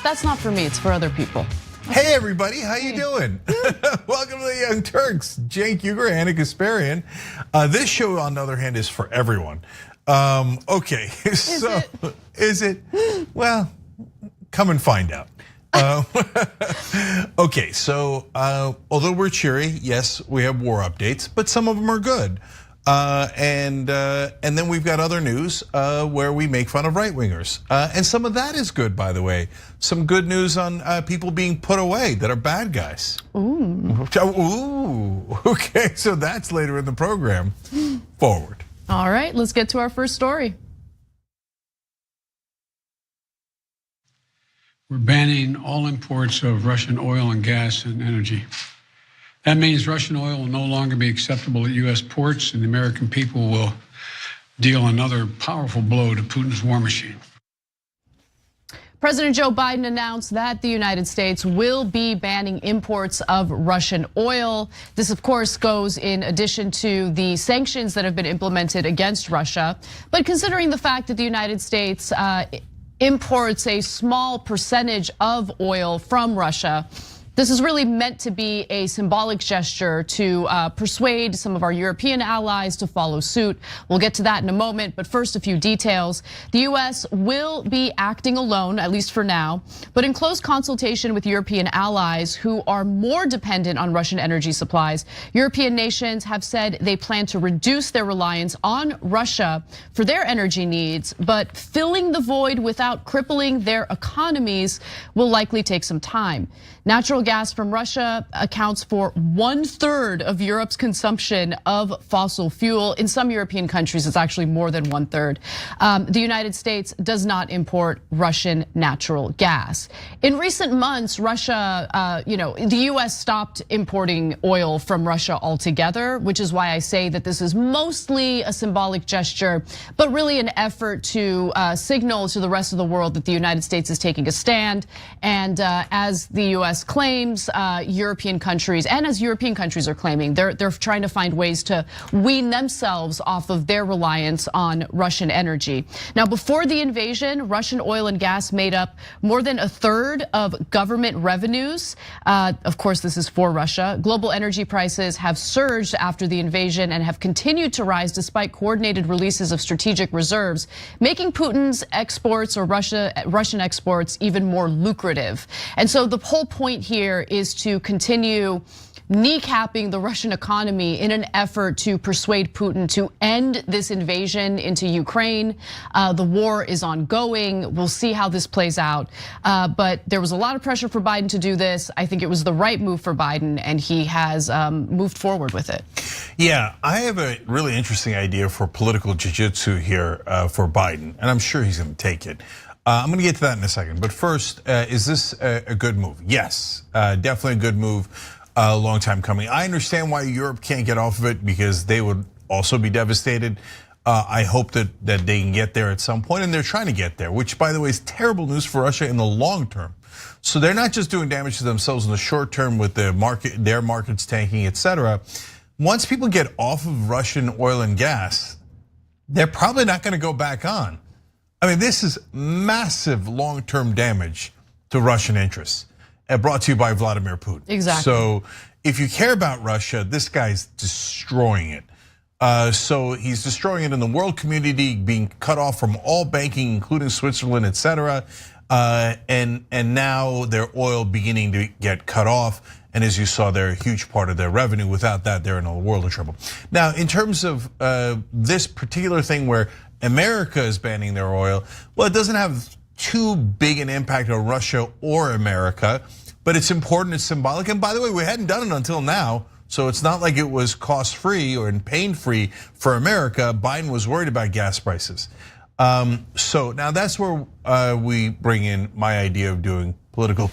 That's not for me, it's for other people. Hey everybody, how you doing? Welcome to the Young Turks. Cenk Uygur, Anna Kasparian. This show, on the other hand, is for everyone. Okay, so is it? Well, come and find out. Okay, so although we're cheery, yes, we have war updates, but some of them are good. And then we've got other news where we make fun of right-wingers. And some of that is good, by the way. Some good news on people being put away that are bad guys. Ooh. Okay, so that's later in the program. Forward. All right, let's get to our first story. We're banning all imports of Russian oil and gas and energy. That means Russian oil will no longer be acceptable at US ports, and the American people will deal another powerful blow to Putin's war machine. President Joe Biden announced that the United States will be banning imports of Russian oil. This, of course, goes in addition to the sanctions that have been implemented against Russia. But considering the fact that the United States imports a small percentage of oil from Russia, this is really meant to be a symbolic gesture to persuade some of our European allies to follow suit. We'll get to that in a moment, but first a few details. The US will be acting alone, at least for now, but in close consultation with European allies who are more dependent on Russian energy supplies. European nations have said they plan to reduce their reliance on Russia for their energy needs, but filling the void without crippling their economies will likely take some time. Natural gas from Russia accounts for 1/3 of Europe's consumption of fossil fuel. In some European countries, it's actually more than 1/3. The United States does not import Russian natural gas. In recent months, Russia, the US stopped importing oil from Russia altogether, which is why I say that this is mostly a symbolic gesture, but really an effort to signal to the rest of the world that the United States is taking a stand. And as the US claims, European countries, and as European countries are claiming, they're trying to find ways to wean themselves off of their reliance on Russian energy. Now, before the invasion, Russian oil and gas made up more than 1/3 of government revenues. Of course, this is for Russia. Global energy prices have surged after the invasion and have continued to rise despite coordinated releases of strategic reserves, making Putin's exports or Russian exports even more lucrative. And so the whole point here is to continue kneecapping the Russian economy in an effort to persuade Putin to end this invasion into Ukraine. The war is ongoing. We'll see how this plays out. But there was a lot of pressure for Biden to do this. I think it was the right move for Biden, and he has moved forward with it. Yeah, I have a really interesting idea for political jiu-jitsu here for Biden, and I'm sure he's gonna take it. I'm gonna get to that in a second, but first, is this a good move? Yes, definitely a good move. A long time coming. I understand why Europe can't get off of it because they would also be devastated. I hope that they can get there at some point, and they're trying to get there, which, by the way, is terrible news for Russia in the long term. So they're not just doing damage to themselves in the short term with the market, their markets tanking, etc. Once people get off of Russian oil and gas, they're probably not going to go back on. I mean, this is massive long-term damage to Russian interests. Brought to you by Vladimir Putin. Exactly. So if you care about Russia, this guy's destroying it. So he's destroying it in the world community, being cut off from all banking, including Switzerland, etc. And now their oil beginning to get cut off. And as you saw, they're a huge part of their revenue. Without that, they're in a world of trouble. Now, in terms of this particular thing where America is banning their oil, well, it doesn't have too big an impact on Russia or America, but it's important, it's symbolic. And by the way, we hadn't done it until now, so it's not like it was cost-free or pain-free for America. Biden was worried about gas prices. So now that's where we bring in my idea of doing political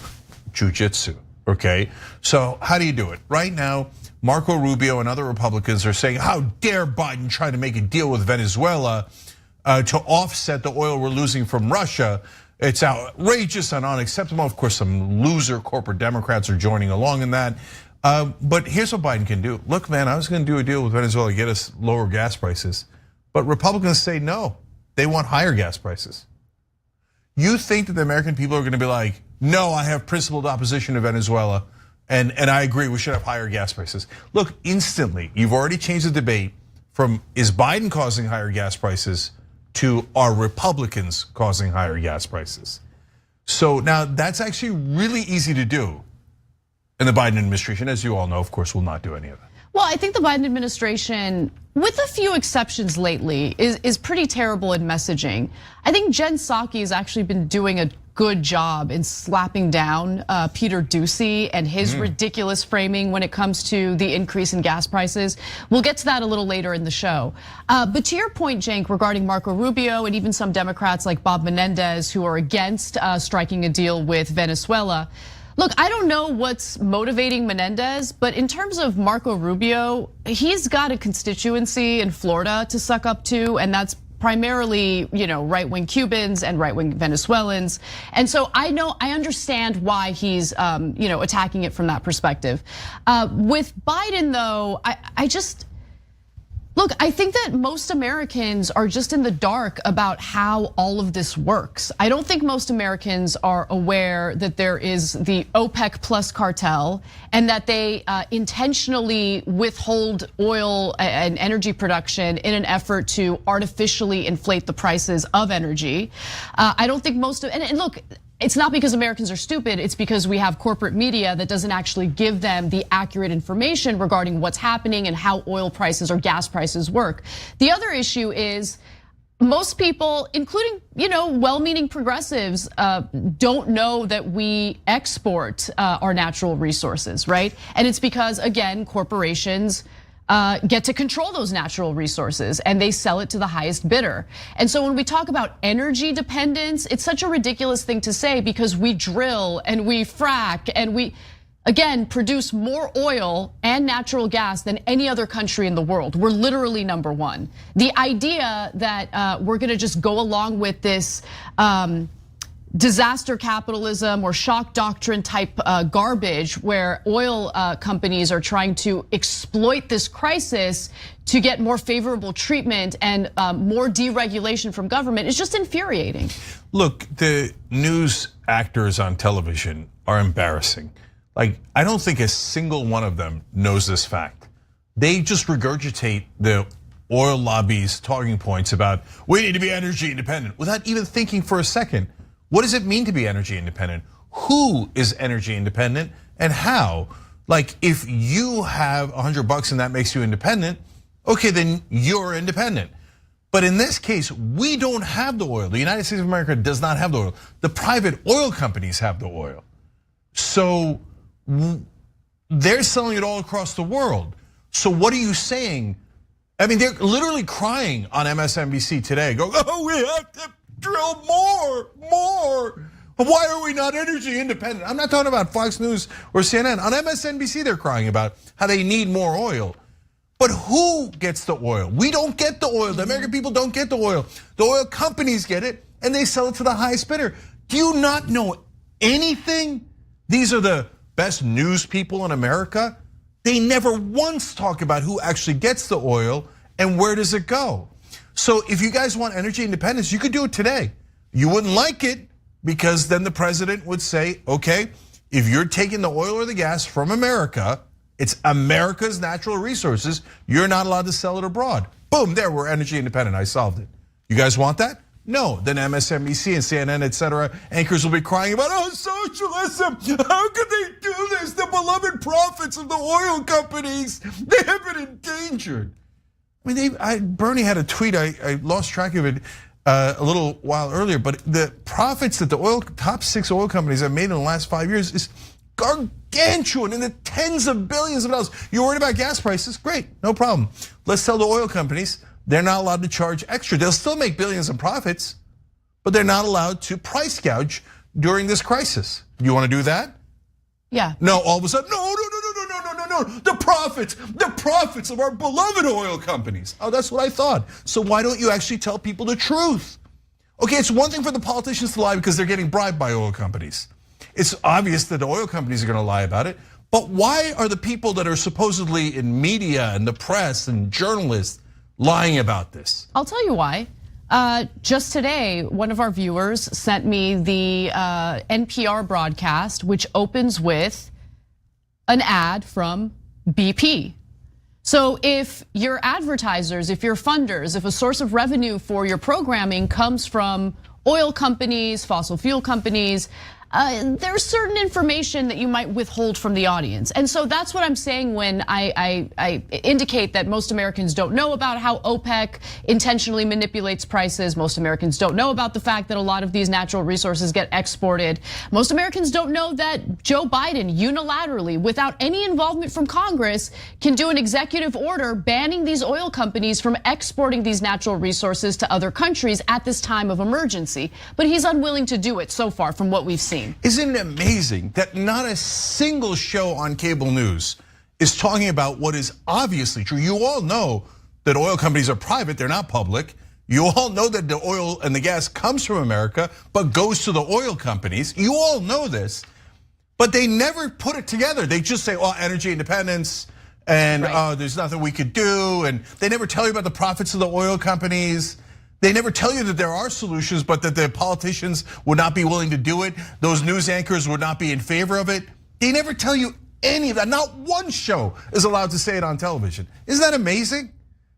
jiu-jitsu, okay? So how do you do it? Right now, Marco Rubio and other Republicans are saying, how dare Biden try to make a deal with Venezuela to offset the oil we're losing from Russia. It's outrageous and unacceptable. Of course, some loser corporate Democrats are joining along in that. But here's what Biden can do. Look, man, I was gonna do a deal with Venezuela to get us lower gas prices. But Republicans say no, they want higher gas prices. You think that the American people are gonna be like, no, I have principled opposition to Venezuela, and I agree we should have higher gas prices. Look, instantly, you've already changed the debate from is Biden causing higher gas prices to are Republicans causing higher gas prices? So now that's actually really easy to do. And the Biden administration, as you all know, of course, will not do any of that. Well, I think the Biden administration, with a few exceptions lately, is pretty terrible in messaging. I think Jen Psaki has actually been doing a good job in slapping down Peter Doocy and his ridiculous framing when it comes to the increase in gas prices. We'll get to that a little later in the show. But to your point, Cenk, regarding Marco Rubio and even some Democrats like Bob Menendez who are against striking a deal with Venezuela. Look, I don't know what's motivating Menendez, but in terms of Marco Rubio, he's got a constituency in Florida to suck up to, and that's primarily, right-wing Cubans and right-wing Venezuelans. And so I understand why he's, attacking it from that perspective. With Biden, though, Look, I think that most Americans are just in the dark about how all of this works. I don't think most Americans are aware that there is the OPEC plus cartel and that they intentionally withhold oil and energy production in an effort to artificially inflate the prices of energy. I don't think and look, it's not because Americans are stupid, it's because we have corporate media that doesn't actually give them the accurate information regarding what's happening and how oil prices or gas prices work. The other issue is most people, including, well-meaning progressives, don't know that we export our natural resources, right? And it's because, again, corporations get to control those natural resources and they sell it to the highest bidder. And so when we talk about energy dependence, it's such a ridiculous thing to say because we drill and we frack and we, again, produce more oil and natural gas than any other country in the world. We're literally number one. The idea that we're gonna just go along with this disaster capitalism or shock doctrine type garbage where oil companies are trying to exploit this crisis to get more favorable treatment and more deregulation from government is just infuriating. Look, the news actors on television are embarrassing. Like, I don't think a single one of them knows this fact. They just regurgitate the oil lobby's talking points about we need to be energy independent without even thinking for a second. What does it mean to be energy independent? Who is energy independent and how? Like, if you have $100 and that makes you independent, okay, then you're independent. But in this case, we don't have the oil. The United States of America does not have the oil. The private oil companies have the oil. So they're selling it all across the world. So what are you saying? I mean, they're literally crying on MSNBC today, going, oh, we have to drill more. Why are we not energy independent? I'm not talking about Fox News or CNN. On MSNBC, they're crying about how they need more oil. But who gets the oil? We don't get the oil. The American people don't get the oil. The oil companies get it and they sell it to the highest bidder. Do you not know anything? These are the best news people in America. They never once talk about who actually gets the oil and where does it go. So if you guys want energy independence, you could do it today. You wouldn't like it because then the president would say, okay, if you're taking the oil or the gas from America, it's America's natural resources, you're not allowed to sell it abroad. Boom, there, we're energy independent, I solved it. You guys want that? No, then MSNBC and CNN, etc., anchors will be crying about, oh, socialism, how could they do this? The beloved profits of the oil companies, they have been endangered. I mean, Bernie had a tweet, I lost track of it a little while earlier, but the profits that the top 6 oil companies have made in the last 5 years is gargantuan in the tens of billions of dollars. You're worried about gas prices? Great, no problem. Let's tell the oil companies they're not allowed to charge extra. They'll still make billions in profits, but they're not allowed to price gouge during this crisis. You want to do that? Yeah. No, all of a sudden, no. The profits of our beloved oil companies. Oh, that's what I thought. So why don't you actually tell people the truth? Okay, it's one thing for the politicians to lie because they're getting bribed by oil companies. It's obvious that the oil companies are gonna lie about it, but why are the people that are supposedly in media and the press and journalists lying about this? I'll tell you why. Just today, one of our viewers sent me the NPR broadcast, which opens with an ad from BP. So if your advertisers, if your funders, if a source of revenue for your programming comes from oil companies, fossil fuel companies, there's certain information that you might withhold from the audience. And so that's what I'm saying when I indicate that most Americans don't know about how OPEC intentionally manipulates prices. Most Americans don't know about the fact that a lot of these natural resources get exported. Most Americans don't know that Joe Biden unilaterally, without any involvement from Congress, can do an executive order banning these oil companies from exporting these natural resources to other countries at this time of emergency. But he's unwilling to do it so far from what we've seen. Isn't it amazing that not a single show on cable news is talking about what is obviously true? You all know that oil companies are private, they're not public. You all know that the oil and the gas comes from America, but goes to the oil companies. You all know this, but they never put it together. They just say, oh, energy independence, and there's nothing we could do. And they never tell you about the profits of the oil companies. They never tell you that there are solutions, but that the politicians would not be willing to do it. Those news anchors would not be in favor of it. They never tell you any of that. Not one show is allowed to say it on television. Isn't that amazing?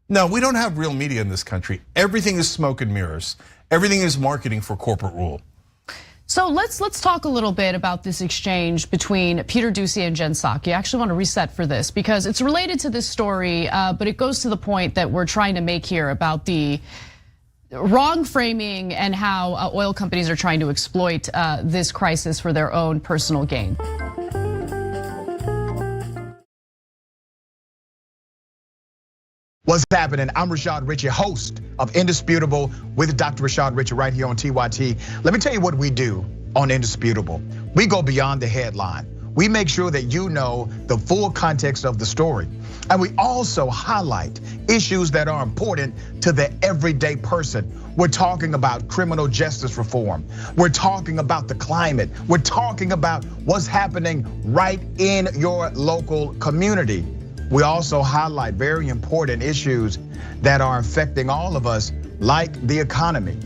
No, we don't have real media in this country. Everything is smoke and mirrors. Everything is marketing for corporate rule. So let's talk a little bit about this exchange between Peter Doocy and Jen Psaki. I actually want to reset for this because it's related to this story, but it goes to the point that we're trying to make here about the wrong framing and how oil companies are trying to exploit this crisis for their own personal gain. What's happening? I'm Rashad Richey, host of Indisputable with Dr. Rashad Richey right here on TYT. Let me tell you what we do on Indisputable. We go beyond the headline. We make sure that you know the full context of the story. And we also highlight issues that are important to the everyday person. We're talking about criminal justice reform. We're talking about the climate. We're talking about what's happening right in your local community. We also highlight very important issues that are affecting all of us, like the economy,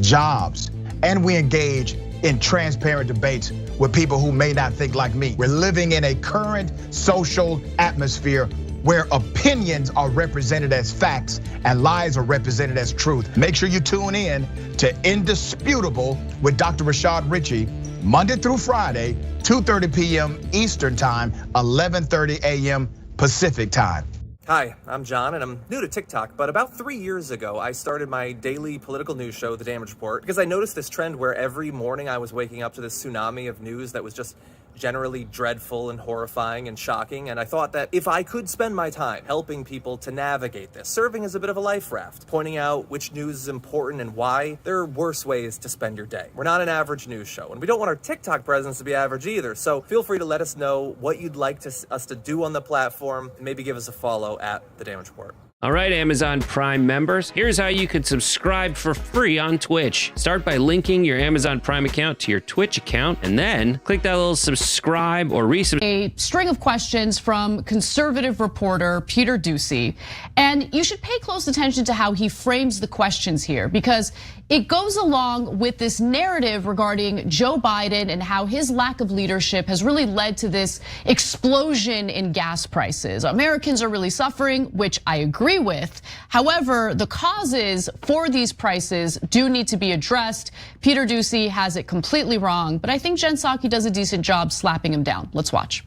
jobs, and we engage in transparent debates with people who may not think like me. We're living in a current social atmosphere where opinions are represented as facts and lies are represented as truth. Make sure you tune in to Indisputable with Dr. Rashad Richey, Monday through Friday, 2:30 p.m. Eastern Time, 11:30 a.m. Pacific Time. Hi, I'm John, and I'm new to TikTok, but about 3 years ago, I started my daily political news show, The Damage Report, because I noticed this trend where every morning I was waking up to this tsunami of news that was just generally dreadful and horrifying and shocking, and I thought that if I could spend my time helping people to navigate this, serving as a bit of a life raft, pointing out which news is important and why, there are worse ways to spend your day. We're not an average news show, and we don't want our TikTok presence to be average either, so feel free to let us know what you'd like us to do on the platform, and maybe give us a follow at The Damage Report. All right, Amazon Prime members, here's how you could subscribe for free on Twitch. Start by linking your Amazon Prime account to your Twitch account, and then click that little subscribe or resubscribe. A string of questions from conservative reporter Peter Doocy, and you should pay close attention to how he frames the questions here, because it goes along with this narrative regarding Joe Biden and how his lack of leadership has really led to this explosion in gas prices. Americans are really suffering, which I agree with. However, the causes for these prices do need to be addressed. Peter Doocy has it completely wrong, but I think Jen Psaki does a decent job slapping him down. Let's watch.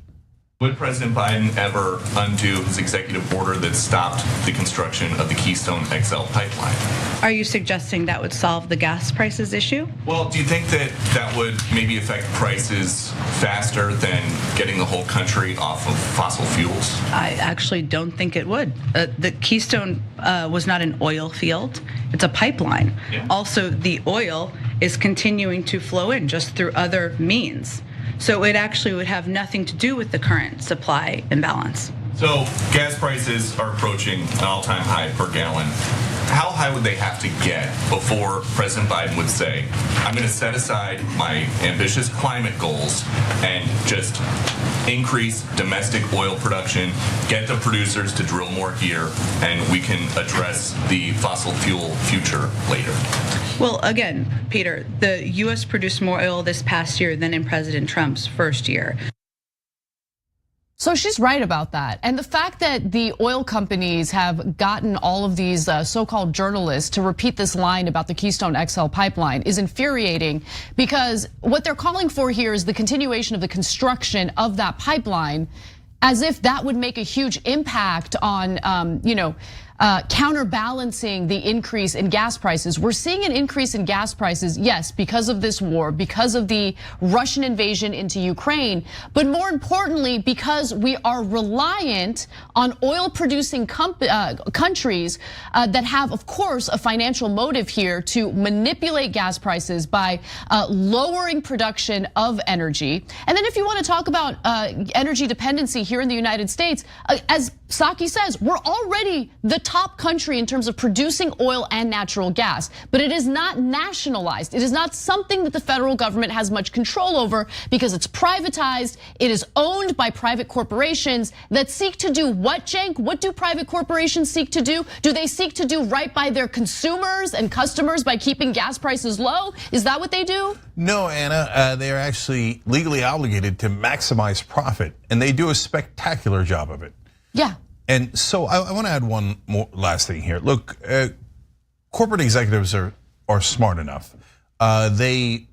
Would President Biden ever undo his executive order that stopped the construction of the Keystone XL pipeline? Are you suggesting that would solve the gas prices issue? Well, do you think that that would maybe affect prices faster than getting the whole country off of fossil fuels? I actually don't think it would. The Keystone was not an oil field, it's a pipeline. Yeah. Also, the oil is continuing to flow in just through other means. So it actually would have nothing to do with the current supply imbalance. So gas prices are approaching an all-time high per gallon. how high would they have to get before President Biden would say, I'm going to set aside my ambitious climate goals and just increase domestic oil production, get the producers to drill more here, and we can address the fossil fuel future later? Well, again, Peter, the US produced more oil this past year than in President Trump's first year. So she's right about that. And the fact that the oil companies have gotten all of these so-called journalists to repeat this line about the Keystone XL pipeline is infuriating, because what they're calling for here is the continuation of the construction of that pipeline, as if that would make a huge impact on, counterbalancing the increase in gas prices. We're seeing an increase in gas prices, yes, because of this war, because of the Russian invasion into Ukraine, but more importantly, because we are reliant on oil-producing countries that have, of course, a financial motive here to manipulate gas prices by lowering production of energy. And then if you want to talk about energy dependency here in the United States, as Psaki says, we're already the top country in terms of producing oil and natural gas, but it is not nationalized. It is not something that the federal government has much control over because it's privatized. It is owned by private corporations that seek to do what, Cenk? What do private corporations seek to do? Do they seek to do right by their consumers and customers by keeping gas prices low? Is that what they do? No, Anna, they are actually legally obligated to maximize profit, and they do a spectacular job of it. Yeah. And so I want to add one more last thing here. Look, corporate executives are smart enough. They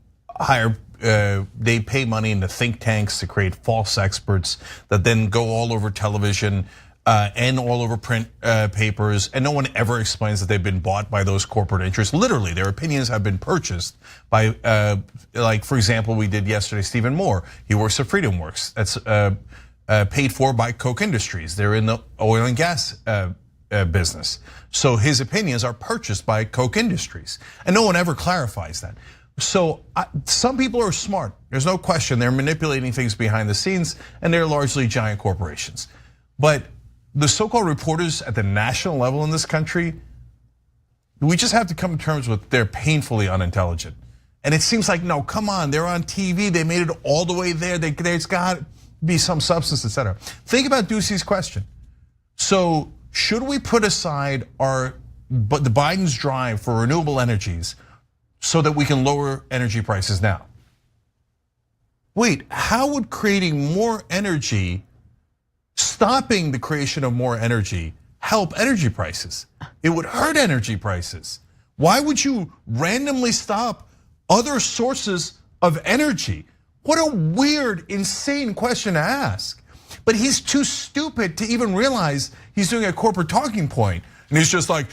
they pay money into think tanks to create false experts that then go all over television and all over print papers, and no one ever explains that they've been bought by those corporate interests. Literally, their opinions have been purchased by, like for example, we did yesterday, Stephen Moore. He works at Freedom Works. That's paid for by Koch Industries. They're in the oil and gas business. So his opinions are purchased by Koch Industries, and no one ever clarifies that. So some people are smart. There's no question. They're manipulating things behind the scenes, and they're largely giant corporations. But the so-called reporters at the national level in this country, we just have to come to terms with they're painfully unintelligent. And it seems like, no, come on, they're on TV, they made it all the way there, there's got to be some substance, etc. Think about Ducey's question. So should we put aside the Biden's drive for renewable energies so that we can lower energy prices now? Wait, how would creating more energy, stopping the creation of more energy, help energy prices? It would hurt energy prices. Why would you randomly stop other sources of energy? What a weird, insane question to ask. But he's too stupid to even realize he's doing a corporate talking point. And he's just like,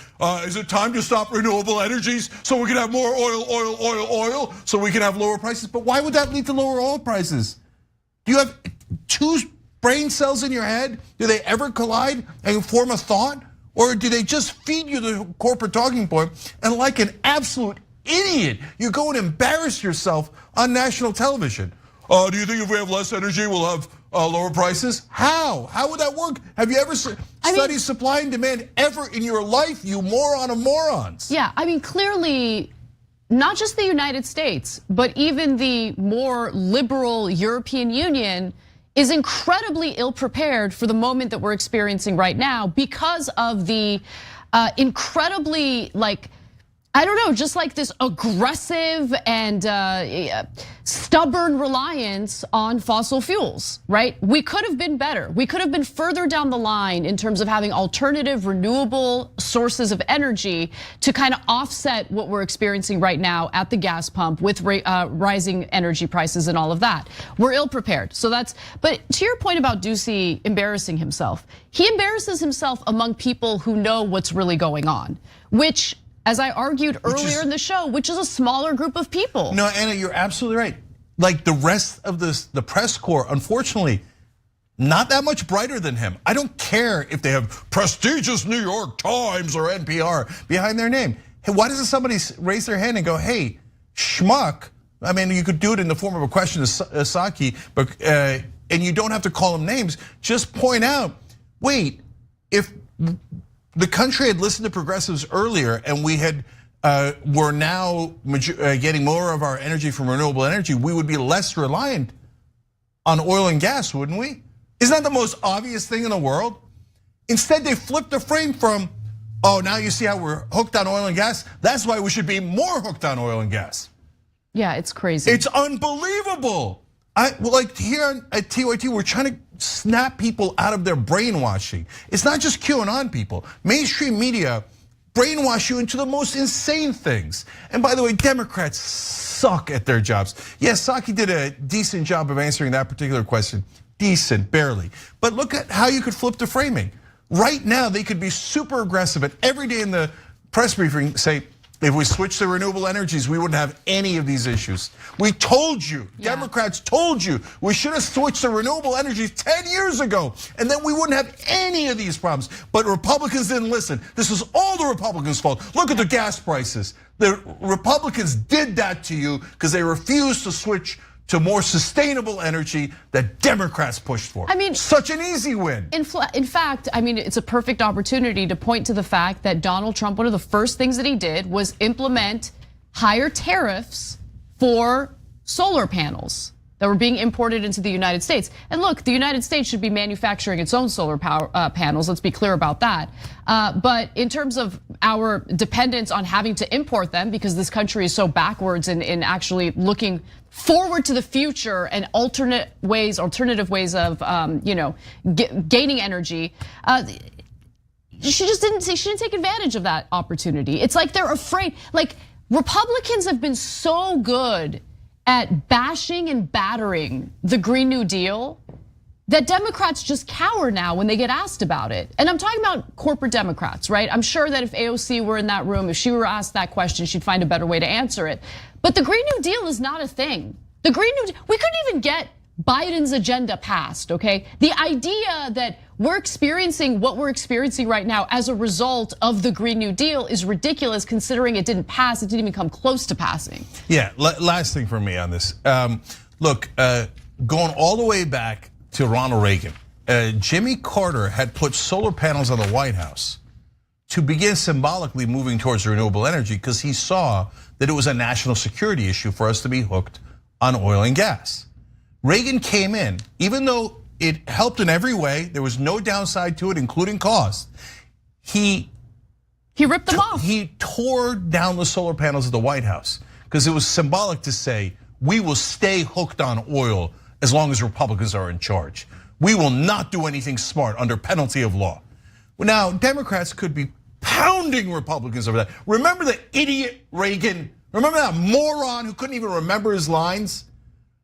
is it time to stop renewable energies so we can have more oil, so we can have lower prices? But why would that lead to lower oil prices? Do you have two brain cells in your head? Do they ever collide and form a thought? Or do they just feed you the corporate talking point, and like an absolute idiot, you go and embarrass yourself on national television? Do you think if we have less energy, we'll have lower prices? How? How would that work? Have you ever studied supply and demand ever in your life, you moron of morons? Yeah, I mean, clearly, not just the United States, but even the more liberal European Union is incredibly ill-prepared for the moment that we're experiencing right now because of the incredibly, I don't know, just like this aggressive and stubborn reliance on fossil fuels, right? We could have been better. We could have been further down the line in terms of having alternative renewable sources of energy to kind of offset what we're experiencing right now at the gas pump with rising energy prices and all of that. We're ill prepared. So but to your point about Ducey embarrassing himself, he embarrasses himself among people who know what's really going on, which, as I argued earlier in the show, which is a smaller group of people. No, Anna, you're absolutely right. Like the rest of the press corps, unfortunately, not that much brighter than him. I don't care if they have prestigious New York Times or NPR behind their name. Hey, why doesn't somebody raise their hand and go, hey, schmuck? I mean, you could do it in the form of a question to Psaki, but and you don't have to call them names. Just point out, wait, if the country had listened to progressives earlier, and we had we're now getting more of our energy from renewable energy, we would be less reliant on oil and gas, wouldn't we? Isn't that the most obvious thing in the world? Instead, they flipped the frame from, oh, now you see how we're hooked on oil and gas? That's why we should be more hooked on oil and gas. Yeah, it's crazy. It's unbelievable. Like here at TYT, we're trying to snap people out of their brainwashing. It's not just QAnon people. Mainstream media brainwash you into the most insane things. And by the way, Democrats suck at their jobs. Yes, Psaki did a decent job of answering that particular question. Decent, barely. But look at how you could flip the framing. Right now, they could be super aggressive and every day in the press briefing say, if we switch to renewable energies, we wouldn't have any of these issues. We told you, Democrats told you, we should have switched to renewable energies 10 years ago, and then we wouldn't have any of these problems. But Republicans didn't listen. This was all the Republicans' fault. Look at the gas prices. The Republicans did that to you because they refused to switch to more sustainable energy that Democrats pushed for. I mean, such an easy win. In fact, I mean, it's a perfect opportunity to point to the fact that Donald Trump, one of the first things that he did was implement higher tariffs for solar panels that were being imported into the United States. And look, the United States should be manufacturing its own solar power panels, let's be clear about that. But in terms of our dependence on having to import them because this country is so backwards in actually looking forward to the future and alternative ways of gaining energy, she didn't take advantage of that opportunity. It's like they're afraid. Like Republicans have been so good at bashing and battering the Green New Deal that Democrats just cower now when they get asked about it. And I'm talking about corporate Democrats, right? I'm sure that if AOC were in that room, if she were asked that question, she'd find a better way to answer it. But the Green New Deal is not a thing. The Green New Deal, we couldn't even get Biden's agenda passed, okay? The idea that we're experiencing what we're experiencing right now as a result of the Green New Deal is ridiculous considering it didn't pass, it didn't even come close to passing. Yeah, last thing for me on this. Look, going all the way back to Ronald Reagan, Jimmy Carter had put solar panels on the White House to begin symbolically moving towards renewable energy because he saw that it was a national security issue for us to be hooked on oil and gas. Reagan came in, even though it helped in every way, there was no downside to it, including cost. He ripped them off. He tore down the solar panels at the White House because it was symbolic to say, we will stay hooked on oil as long as Republicans are in charge. We will not do anything smart under penalty of law. Well, now, Democrats could be pounding Republicans over that. Remember the idiot Reagan? Remember that moron who couldn't even remember his lines?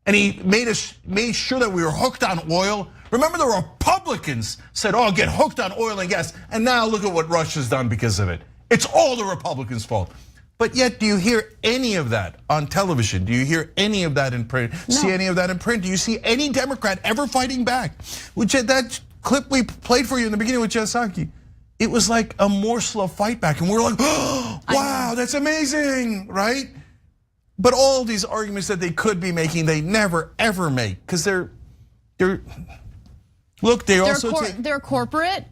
And he made sure that we were hooked on oil. Remember the Republicans said, oh, get hooked on oil and gas. And now look at what Russia's done because of it. It's all the Republicans' fault. But yet, do you hear any of that on television? Do you hear any of that in print? No. See any of that in print? Do you see any Democrat ever fighting back? Which that clip we played for you in the beginning with Psaki, it was like a morsel of fight back. And we were like, oh, wow, that's amazing, right? But all these arguments that they could be making, they never ever make because they're corporate.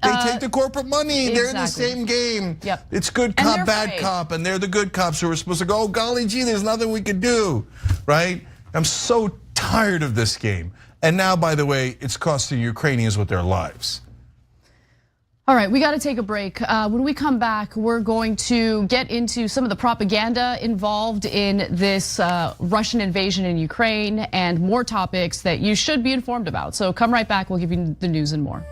They take the corporate money. Exactly. They're in the same game. Yep. It's good cop, bad cop, and they're the good cops who are supposed to go, oh, golly gee, there's nothing we could do, right? I'm so tired of this game. And now, by the way, it's costing Ukrainians with their lives. All right, we got to take a break. When we come back, we're going to get into some of the propaganda involved in this Russian invasion in Ukraine and more topics that you should be informed about. So come right back, we'll give you the news and more.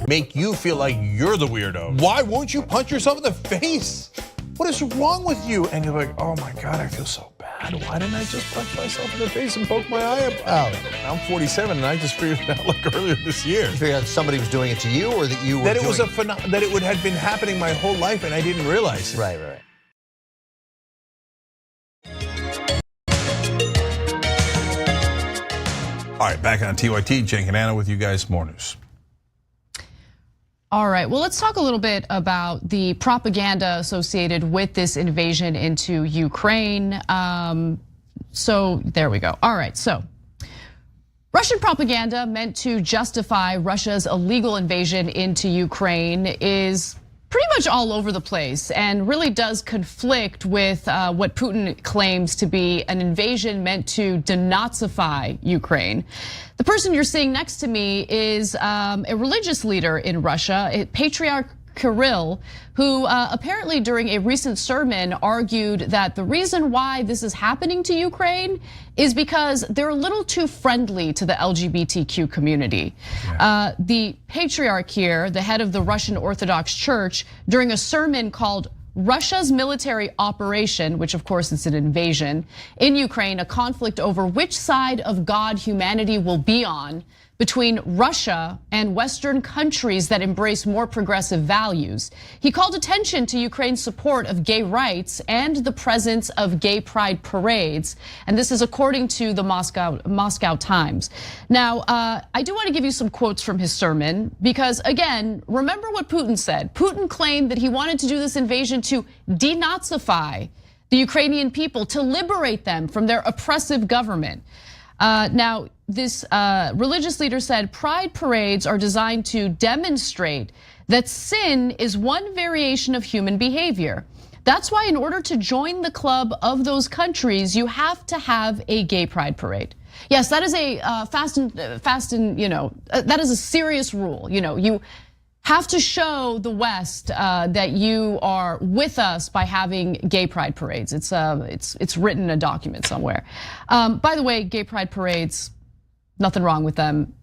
Make you feel like you're the weirdo. Why won't you punch yourself in the face? What is wrong with you? And you're like, oh my God, I feel so bad. Why didn't I just punch myself in the face and poke my eye out? I'm 47 and I just figured it out like earlier this year. You figured out somebody was doing it to you or that you were that it was that it would have been happening my whole life and I didn't realize it. Right. All right, back on TYT, Jen Canana with you guys, more news. All right, well, let's talk a little bit about the propaganda associated with this invasion into Ukraine. So there we go. All right, so Russian propaganda meant to justify Russia's illegal invasion into Ukraine is pretty much all over the place and really does conflict with what Putin claims to be an invasion meant to denazify Ukraine. The person you're seeing next to me is a religious leader in Russia, Patriarch Kirill, who apparently during a recent sermon argued that the reason why this is happening to Ukraine is because they're a little too friendly to the LGBTQ community. Yeah. The patriarch here, the head of the Russian Orthodox Church, during a sermon called Russia's military operation, which of course is an invasion, in Ukraine, a conflict over which side of God humanity will be on between Russia and Western countries that embrace more progressive values. He called attention to Ukraine's support of gay rights and the presence of gay pride parades. And this is according to the Moscow Times. Now, I do want to give you some quotes from his sermon because again, remember what Putin said. Putin claimed that he wanted to do this invasion to denazify the Ukrainian people, to liberate them from their oppressive government. Now, this religious leader said pride parades are designed to demonstrate that sin is one variation of human behavior. That's why in order to join the club of those countries, you have to have a gay pride parade. Yes, that is a that is a serious rule. You have to show the West that you are with us by having gay pride parades. It's written in a document somewhere. By the way, gay pride parades, nothing wrong with them,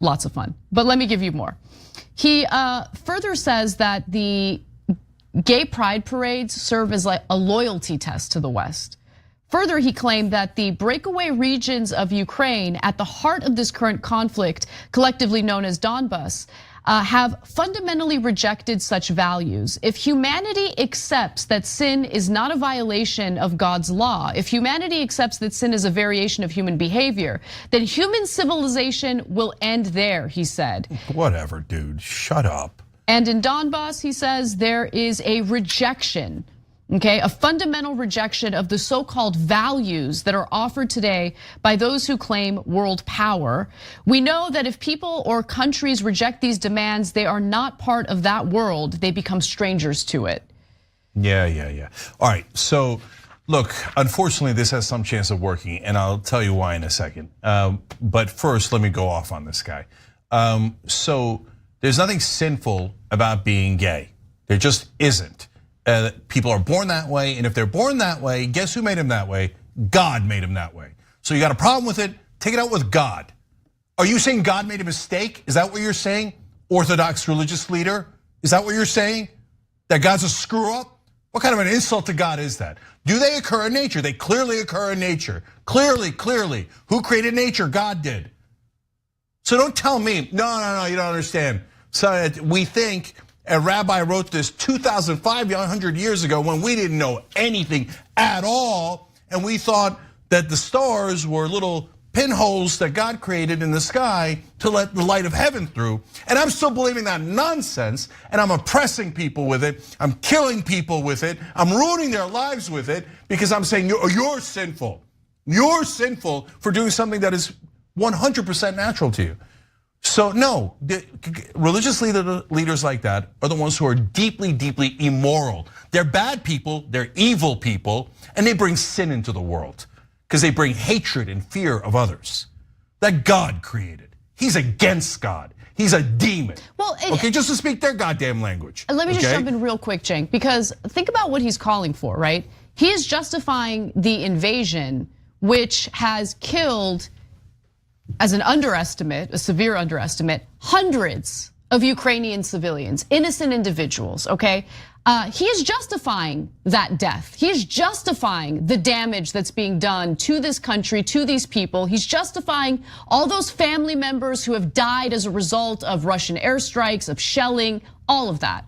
lots of fun. But let me give you more. He further says that the gay pride parades serve as like a loyalty test to the West. Further, he claimed that the breakaway regions of Ukraine at the heart of this current conflict, collectively known as Donbas, have fundamentally rejected such values. If humanity accepts that sin is not a violation of God's law, if humanity accepts that sin is a variation of human behavior, then human civilization will end there, he said. Whatever, dude, shut up. And in Donbas, he says, there is a rejection, okay, a fundamental rejection of the so-called values that are offered today by those who claim world power. We know that if people or countries reject these demands, they are not part of that world. They become strangers to it. Yeah. All right, so look, unfortunately, this has some chance of working, and I'll tell you why in a second. But first, let me go off on this guy. So there's nothing sinful about being gay. There just isn't. People are born that way, and if they're born that way, guess who made them that way? God made them that way. So you got a problem with it, take it out with God. Are you saying God made a mistake? Is that what you're saying? Orthodox religious leader? Is that what you're saying? That God's a screw up? What kind of an insult to God is that? Do they occur in nature? They clearly occur in nature. Clearly. Who created nature? God did. So don't tell me, no, you don't understand. So we think a rabbi wrote this 2,500 years ago when we didn't know anything at all. And we thought that the stars were little pinholes that God created in the sky to let the light of heaven through. And I'm still believing that nonsense, and I'm oppressing people with it. I'm killing people with it. I'm ruining their lives with it because I'm saying you're sinful. You're sinful for doing something that is 100% natural to you. So no, religious leaders like that are the ones who are deeply immoral. They're bad people, they're evil people, and they bring sin into the world because they bring hatred and fear of others that God created. He's against God. He's a demon. Well, okay, just to speak their goddamn language. Let me just jump in real quick, Cenk, because think about what he's calling for, right? He is justifying the invasion, which has killed, as an underestimate, a severe underestimate, hundreds of Ukrainian civilians, innocent individuals, okay? He is justifying that death. He is justifying the damage that's being done to this country, to these people. He's justifying all those family members who have died as a result of Russian airstrikes, of shelling, all of that.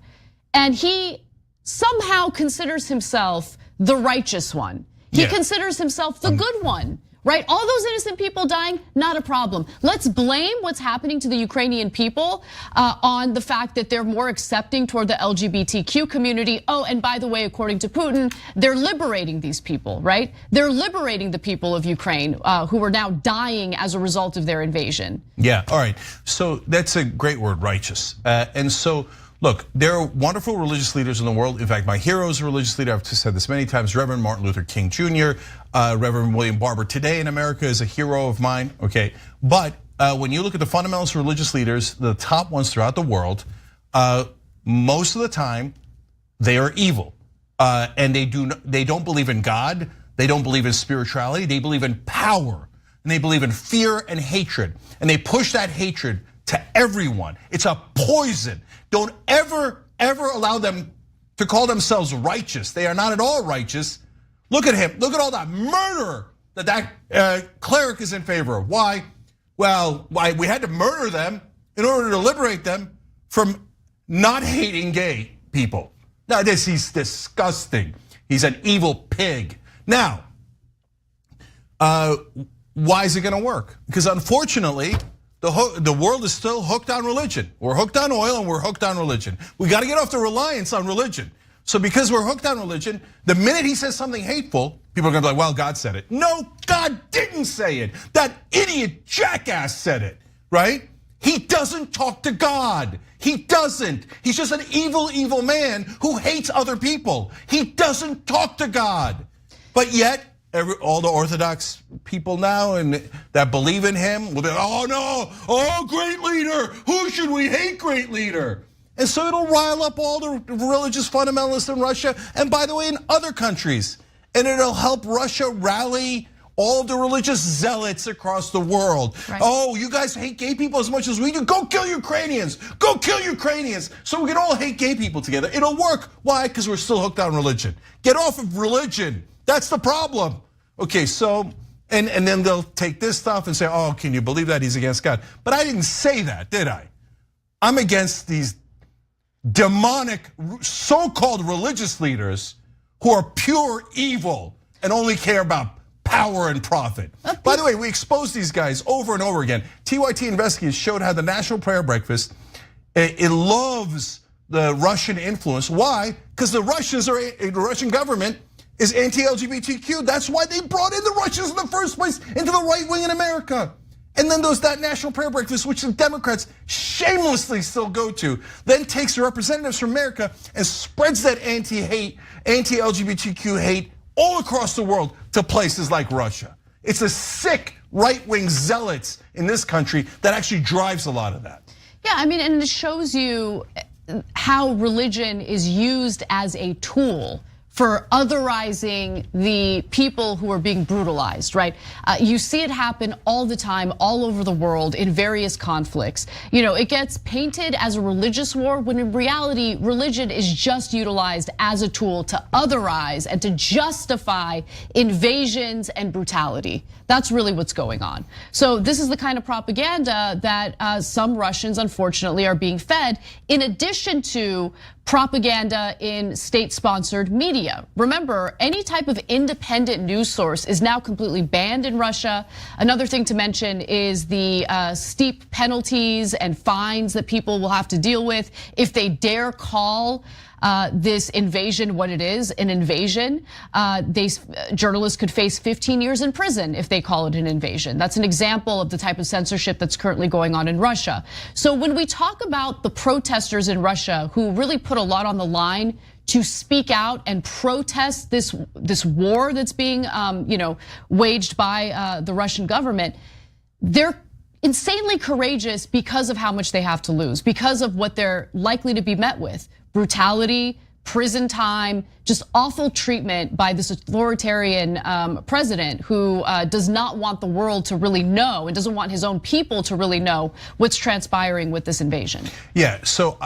And he somehow considers himself the righteous one. He considers himself the good one. right? All those innocent people dying, not a problem. Let's blame what's happening to the Ukrainian people on the fact that they're more accepting toward the LGBTQ community. Oh, and by the way, according to Putin, they're liberating these people, right? They're liberating the people of Ukraine who are now dying as a result of their invasion. Yeah, all right. So that's a great word, righteous. And so, look, there are wonderful religious leaders in the world. In fact, my hero is a religious leader. I've said this many times, Reverend Martin Luther King Jr., Reverend William Barber today in America is a hero of mine, okay? But when you look at the fundamentalist religious leaders, the top ones throughout the world, most of the time, they are evil. And they don't believe in God, they don't believe in spirituality, they believe in power, and they believe in fear and hatred. And they push that hatred to everyone. It's a poison. Don't ever allow them to call themselves righteous. They are not at all righteous. Look at him, look at all that murder that cleric is in favor of. Why? Well, why we had to murder them in order to liberate them from not hating gay people. Now he's disgusting. He's an evil pig. Now, why is it gonna work? Because unfortunately, the world is still hooked on religion. We're hooked on oil and we're hooked on religion. We gotta get off the reliance on religion. So because we're hooked on religion, the minute he says something hateful, people are gonna be like, well, God said it. No, God didn't say it. That idiot jackass said it, right? He doesn't talk to God. He doesn't. He's just an evil, evil man who hates other people. He doesn't talk to God. But yet, all the Orthodox people now and that believe in him will be, oh no, oh great leader, who should we hate, great leader? And so it'll rile up all the religious fundamentalists in Russia, and by the way, in other countries. And it'll help Russia rally all the religious zealots across the world. Right. Oh, you guys hate gay people as much as we do? Go kill Ukrainians, go kill Ukrainians, so we can all hate gay people together. It'll work, why? Because we're still hooked on religion. Get off of religion. That's the problem. Okay, so, and then they'll take this stuff and say, oh, can you believe that he's against God? But I didn't say that, did I? I'm against these demonic, so-called religious leaders who are pure evil and only care about power and profit. By the way, we exposed these guys over and over again. TYT Investigates showed how the National Prayer Breakfast, it loves the Russian influence. Why? Because the Russian government is anti-LGBTQ. That's why they brought in the Russians in the first place into the right wing in America. And then there's that National Prayer Breakfast, which the Democrats shamelessly still go to, then takes the representatives from America and spreads that anti-hate, anti-LGBTQ hate all across the world to places like Russia. It's the sick right-wing zealots in this country that actually drives a lot of that. Yeah, I mean, and it shows you how religion is used as a tool for otherizing the people who are being brutalized, right? You see it happen all the time, all over the world in various conflicts. You know, it gets painted as a religious war when in reality, religion is just utilized as a tool to otherize and to justify invasions and brutality. That's really what's going on. So this is the kind of propaganda that some Russians, unfortunately, are being fed, in addition to propaganda in state-sponsored media. Remember, any type of independent news source is now completely banned in Russia. Another thing to mention is the steep penalties and fines that people will have to deal with if they dare call this invasion what it is, an invasion. Journalists could face 15 years in prison if they call it an invasion. That's an example of the type of censorship that's currently going on in Russia. So when we talk about the protesters in Russia who really put a lot on the line to speak out and protest this war that's being waged by the Russian government, they're insanely courageous because of how much they have to lose, because of what they're likely to be met with. Brutality, prison time, just awful treatment by this authoritarian president who does not want the world to really know and doesn't want his own people to really know what's transpiring with this invasion. Yeah, so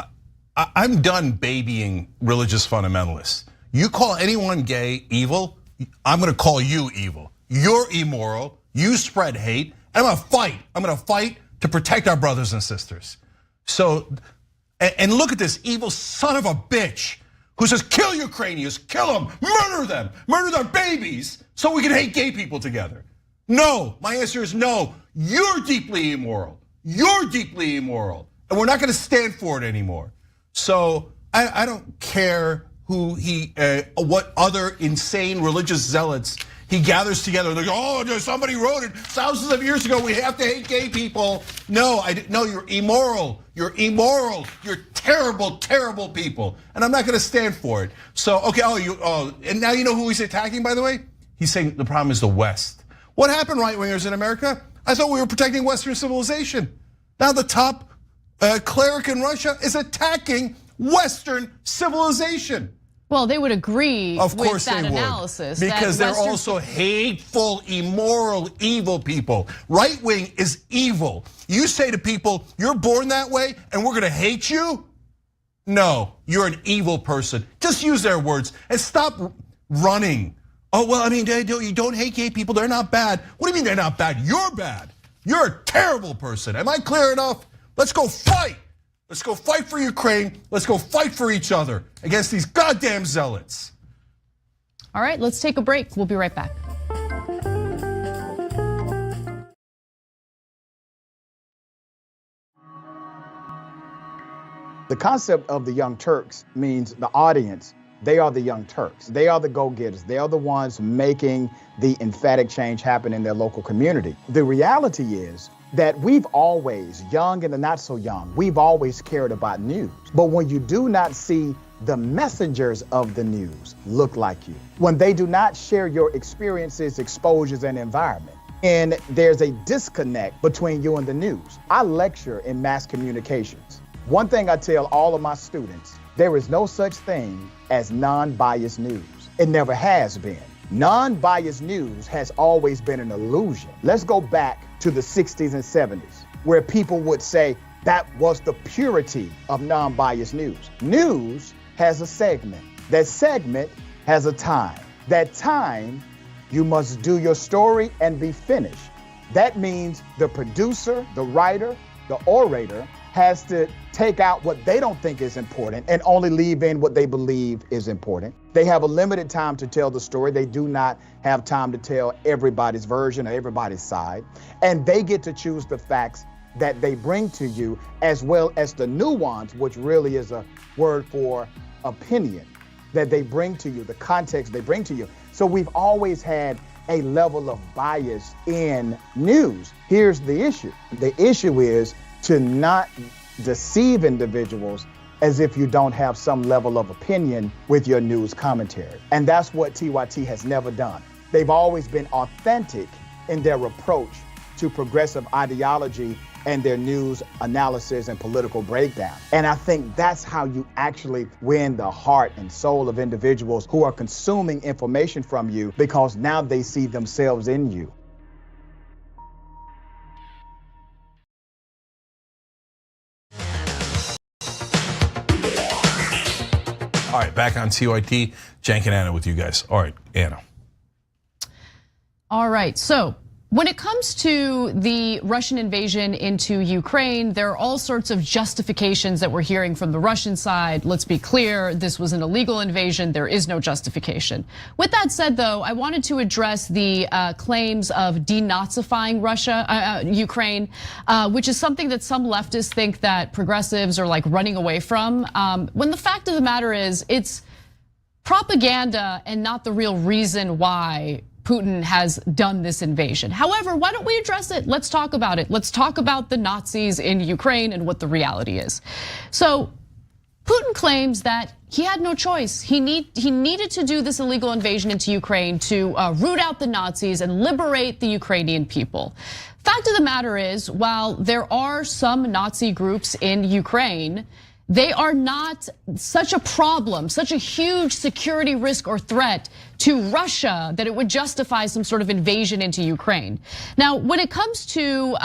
I'm done babying religious fundamentalists. You call anyone gay evil, I'm gonna call you evil. You're immoral, you spread hate, and I'm gonna fight to protect our brothers and sisters. So, and look at this evil son of a bitch who says, kill Ukrainians, kill them, murder their babies, so we can hate gay people together. No, my answer is no. You're deeply immoral. You're deeply immoral. And we're not gonna stand for it anymore. So I don't care who what other insane religious zealots he gathers together. They go, oh, somebody wrote it thousands of years ago. We have to hate gay people. No, you're immoral. You're immoral. You're terrible, terrible people. And I'm not gonna stand for it. So, okay, and now you know who he's attacking, by the way? He's saying the problem is the West. What happened, right-wingers in America? I thought we were protecting Western civilization. Now the top cleric in Russia is attacking Western civilization. Well, they would agree of with course that they analysis. Would. Because they're also hateful, immoral, evil people. Right wing is evil. You say to people, you're born that way and we're gonna hate you? No, you're an evil person. Just use their words and stop running. Oh, well, I mean, you don't hate gay people, they're not bad. What do you mean they're not bad? You're bad. You're a terrible person. Am I clear enough? Let's go fight. Let's go fight for Ukraine. Let's go fight for each other against these goddamn zealots. All right, let's take a break. We'll be right back. The concept of the Young Turks means the audience, they are the Young Turks. They are the go-getters. They are the ones making the emphatic change happen in their local community. The reality is that we've always, young and the not so young, we've always cared about news. But when you do not see the messengers of the news look like you, when they do not share your experiences, exposures, and environment, and there's a disconnect between you and the news. I lecture in mass communications. One thing I tell all of my students, there is no such thing as non-biased news. It never has been. Non-biased news has always been an illusion. Let's go back to the 60s and 70s, where people would say that was the purity of non-biased news. News has a segment. That segment has a time. That time, you must do your story and be finished. That means the producer, the writer, the orator has to take out what they don't think is important and only leave in what they believe is important. They have a limited time to tell the story. They do not have time to tell everybody's version or everybody's side. And they get to choose the facts that they bring to you, as well as the nuance, which really is a word for opinion, that they bring to you, the context they bring to you. So we've always had a level of bias in news. Here's the issue. The issue is to not deceive individuals as if you don't have some level of opinion with your news commentary. And that's what TYT has never done. They've always been authentic in their approach to progressive ideology and their news analysis and political breakdown. And I think that's how you actually win the heart and soul of individuals who are consuming information from you, because now they see themselves in you. All right, back on TYT, Cenk and Anna with you guys. All right, Anna. All right, so when it comes to the Russian invasion into Ukraine, there are all sorts of justifications that we're hearing from the Russian side. Let's be clear, this was an illegal invasion. There is no justification. With that said, though, I wanted to address the claims of denazifying Ukraine, which is something that some leftists think that progressives are like running away from. When the fact of the matter is, it's propaganda and not the real reason why Putin has done this invasion. However, why don't we address it? Let's talk about it. Let's talk about the Nazis in Ukraine and what the reality is. So Putin claims that he had no choice. He needed to do this illegal invasion into Ukraine to root out the Nazis and liberate the Ukrainian people. Fact of the matter is, while there are some Nazi groups in Ukraine, they are not such a problem, such a huge security risk or threat to Russia that it would justify some sort of invasion into Ukraine. Now, when it comes to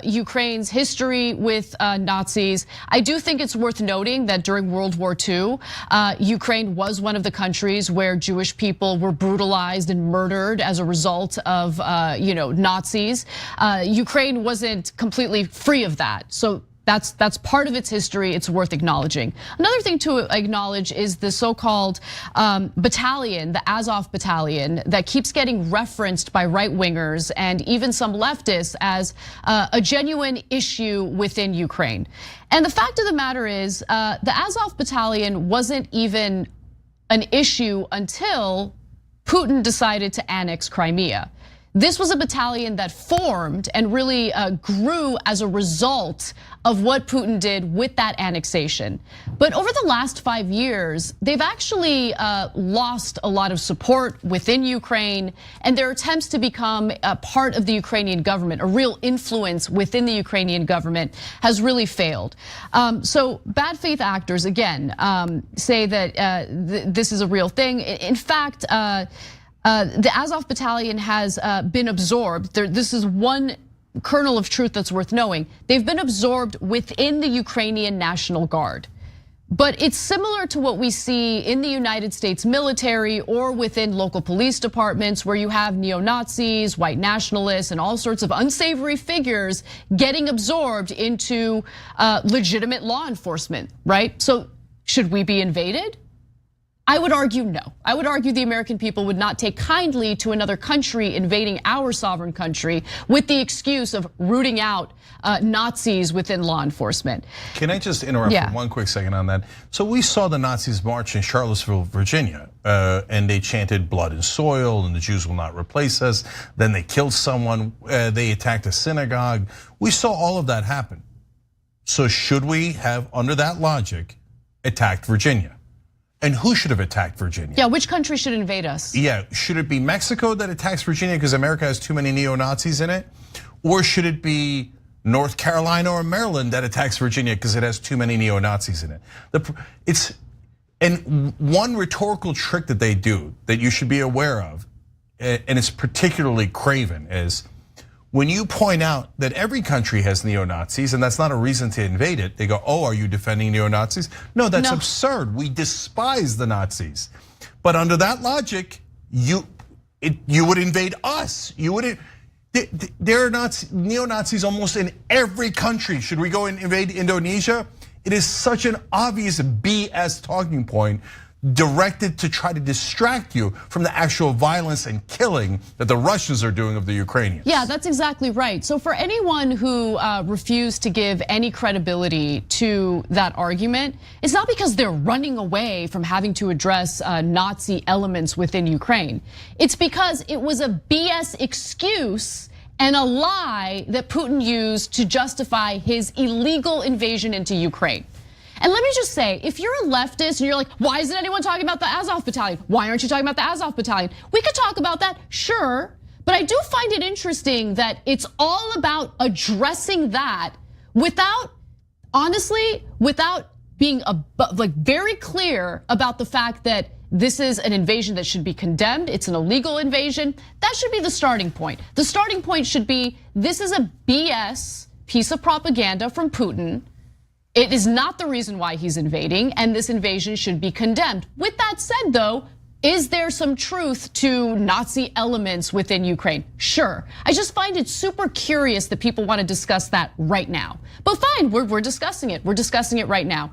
Ukraine's history with Nazis, I do think it's worth noting that during World War II, Ukraine was one of the countries where Jewish people were brutalized and murdered as a result of Nazis. Ukraine wasn't completely free of that. So That's part of its history. It's worth acknowledging. Another thing to acknowledge is the so-called battalion, the Azov battalion, that keeps getting referenced by right-wingers and even some leftists as a genuine issue within Ukraine. And the fact of the matter is, the Azov battalion wasn't even an issue until Putin decided to annex Crimea. This was a battalion that formed and really grew as a result of what Putin did with that annexation. But over the last 5 years, they've actually lost a lot of support within Ukraine, and their attempts to become a part of the Ukrainian government, a real influence within the Ukrainian government, has really failed. So bad faith actors, again, say that this is a real thing. In fact, the Azov battalion has been absorbed. This is one kernel of truth that's worth knowing. They've been absorbed within the Ukrainian National Guard. But it's similar to what we see in the United States military or within local police departments, where you have neo-Nazis, white nationalists, and all sorts of unsavory figures getting absorbed into legitimate law enforcement, right? So should we be invaded? I would argue no. I would argue the American people would not take kindly to another country invading our sovereign country with the excuse of rooting out Nazis within law enforcement. Can I just interrupt for one quick second on that? So we saw the Nazis march in Charlottesville, Virginia, and they chanted blood and soil and the Jews will not replace us. Then they killed someone, they attacked a synagogue. We saw all of that happen. So should we have, under that logic, attacked Virginia? And who should have attacked Virginia? Yeah, which country should invade us? Yeah, should it be Mexico that attacks Virginia because America has too many neo-Nazis in it? Or should it be North Carolina or Maryland that attacks Virginia because it has too many neo-Nazis in it? And one rhetorical trick that they do that you should be aware of, and it's particularly craven, is when you point out that every country has neo-Nazis and that's not a reason to invade it, they go, oh, are you defending neo-Nazis? No, that's absurd. We despise the Nazis. But under that logic, you would invade us. You wouldn't. There are neo-Nazis almost in every country. Should we go and invade Indonesia? It is such an obvious BS talking point directed to try to distract you from the actual violence and killing that the Russians are doing of the Ukrainians. Yeah, that's exactly right. So for anyone who refused to give any credibility to that argument, it's not because they're running away from having to address Nazi elements within Ukraine. It's because it was a BS excuse and a lie that Putin used to justify his illegal invasion into Ukraine. And let me just say, if you're a leftist and you're like, why isn't anyone talking about the Azov battalion? Why aren't you talking about the Azov battalion? We could talk about that, sure. But I do find it interesting that it's all about addressing that without, honestly, without being very clear about the fact that this is an invasion that should be condemned. It's an illegal invasion. That should be the starting point. The starting point should be, this is a BS piece of propaganda from Putin. It is not the reason why he's invading, and this invasion should be condemned. With that said, though, is there some truth to Nazi elements within Ukraine? Sure. I just find it super curious that people want to discuss that right now. But fine, we're discussing it. We're discussing it right now.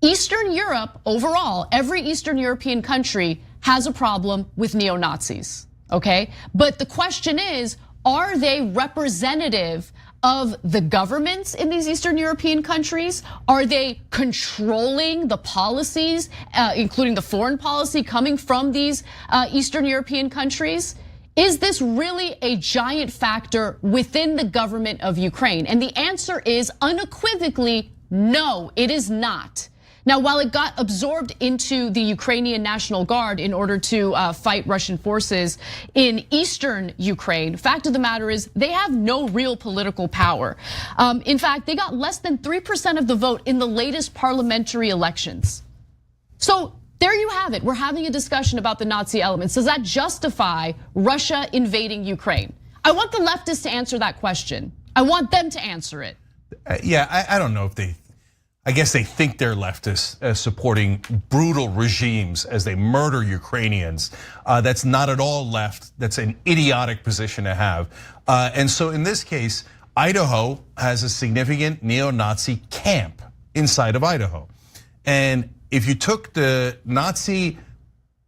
Eastern Europe, overall, every Eastern European country has a problem with neo-Nazis, okay? But the question is, are they representative of the governments in these Eastern European countries? Are they controlling the policies, including the foreign policy coming from these Eastern European countries? Is this really a giant factor within the government of Ukraine? And the answer is unequivocally no, it is not. Now, while it got absorbed into the Ukrainian National Guard in order to fight Russian forces in eastern Ukraine, fact of the matter is they have no real political power. In fact, they got less than 3% of the vote in the latest parliamentary elections. So there you have it. We're having a discussion about the Nazi elements. Does that justify Russia invading Ukraine? I want the leftists to answer that question. I want them to answer it. Yeah, I don't know if I guess they think they're leftists supporting brutal regimes as they murder Ukrainians. That's not at all left. That's an idiotic position to have. And so in this case, Idaho has a significant neo-Nazi camp inside of Idaho. And if you took the Nazi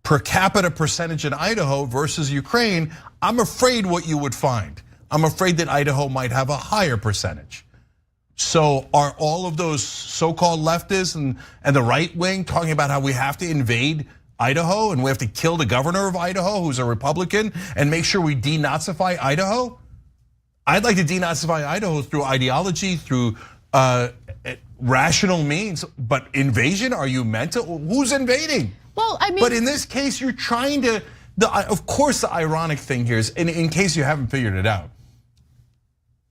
per capita percentage in Idaho versus Ukraine, I'm afraid what you would find. I'm afraid that Idaho might have a higher percentage. So are all of those so-called leftists and the right wing talking about how we have to invade Idaho and we have to kill the governor of Idaho who's a Republican and make sure we denazify Idaho? I'd like to denazify Idaho through ideology, through rational means, but invasion, are you meant to? Who's invading? Well, I mean, but in this case, you're trying to, of course, the ironic thing here is, in case you haven't figured it out,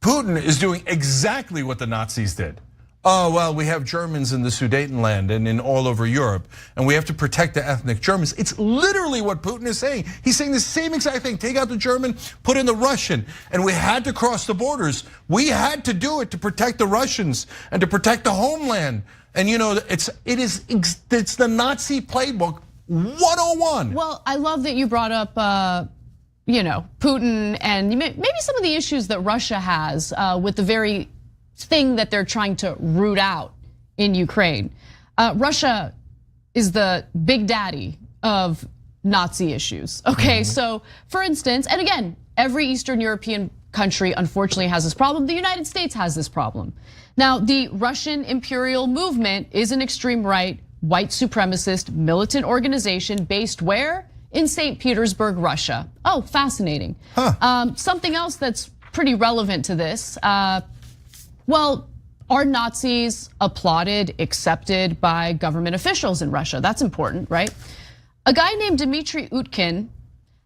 Putin is doing exactly what the Nazis did. Oh, well, we have Germans in the Sudetenland and in all over Europe, and we have to protect the ethnic Germans. It's literally what Putin is saying. He's saying the same exact thing. Take out the German, put in the Russian, and we had to cross the borders. We had to do it to protect the Russians and to protect the homeland. And it's the Nazi playbook 101. Well, I love that you brought up Putin and maybe some of the issues that Russia has with the very thing that they're trying to root out in Ukraine. Russia is the big daddy of Nazi issues. Okay, so for instance, and again, every Eastern European country unfortunately has this problem. The United States has this problem. Now, the Russian imperial movement is an extreme right, white supremacist militant organization based where? In St. Petersburg, Russia. Oh, fascinating. Something else that's pretty relevant to this. Well, are Nazis applauded, accepted by government officials in Russia? That's important, right? A guy named Dmitry Utkin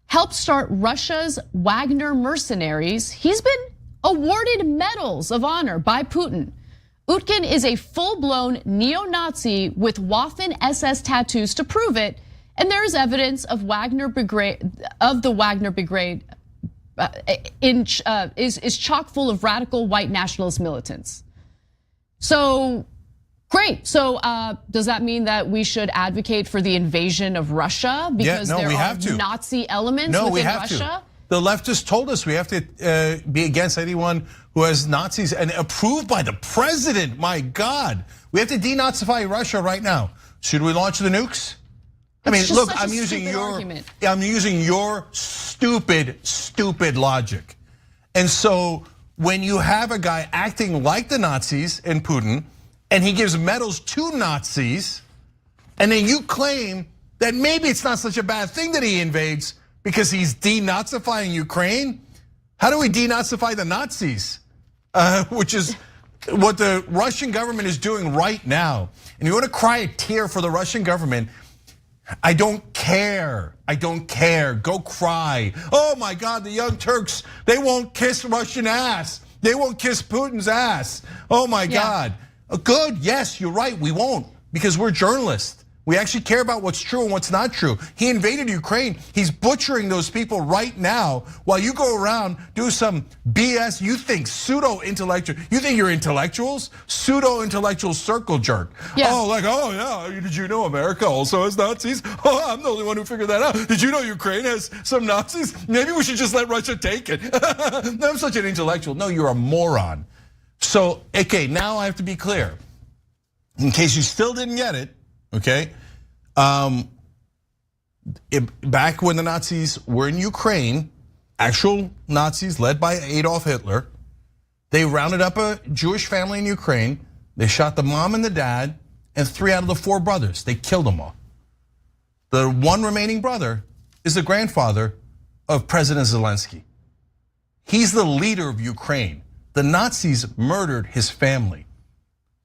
helped start Russia's Wagner mercenaries. He's been awarded medals of honor by Putin. Utkin is a full-blown neo-Nazi with Waffen SS tattoos to prove it, and there is evidence of the Wagner Brigade is chock full of radical white nationalist militants. So great. So does that mean that we should advocate for the invasion of Russia because there are Nazi elements within Russia? The leftists told us we have to be against anyone who has Nazis, and approved by the president. My God, we have to denazify Russia right now. Should we launch the nukes? I mean, look, I'm using your stupid logic. And so when you have a guy acting like the Nazis in Putin, and he gives medals to Nazis, and then you claim that maybe it's not such a bad thing that he invades because he's denazifying Ukraine. How do we denazify the Nazis? Which is what the Russian government is doing right now. And you want to cry a tear for the Russian government, I don't care. Go cry. Oh my God, the Young Turks, they won't kiss Russian ass. They won't kiss Putin's ass. Oh my God. Good, yes, you're right, we won't, because we're journalists. We actually care about what's true and what's not true. He invaded Ukraine. He's butchering those people right now while you go around, do some BS. You think pseudo-intellectual. You think you're intellectuals? Pseudo-intellectual circle jerk. Yeah. Oh yeah, did you know America also has Nazis? Oh, I'm the only one who figured that out. Did you know Ukraine has some Nazis? Maybe we should just let Russia take it. I'm such an intellectual. No, you're a moron. So, okay, now I have to be clear. In case you still didn't get it, okay? Back when the Nazis were in Ukraine, actual Nazis led by Adolf Hitler, they rounded up a Jewish family in Ukraine. They shot the mom and the dad and 3 out of the 4 brothers. They killed them all. The one remaining brother is the grandfather of President Zelensky. He's the leader of Ukraine. The Nazis murdered his family.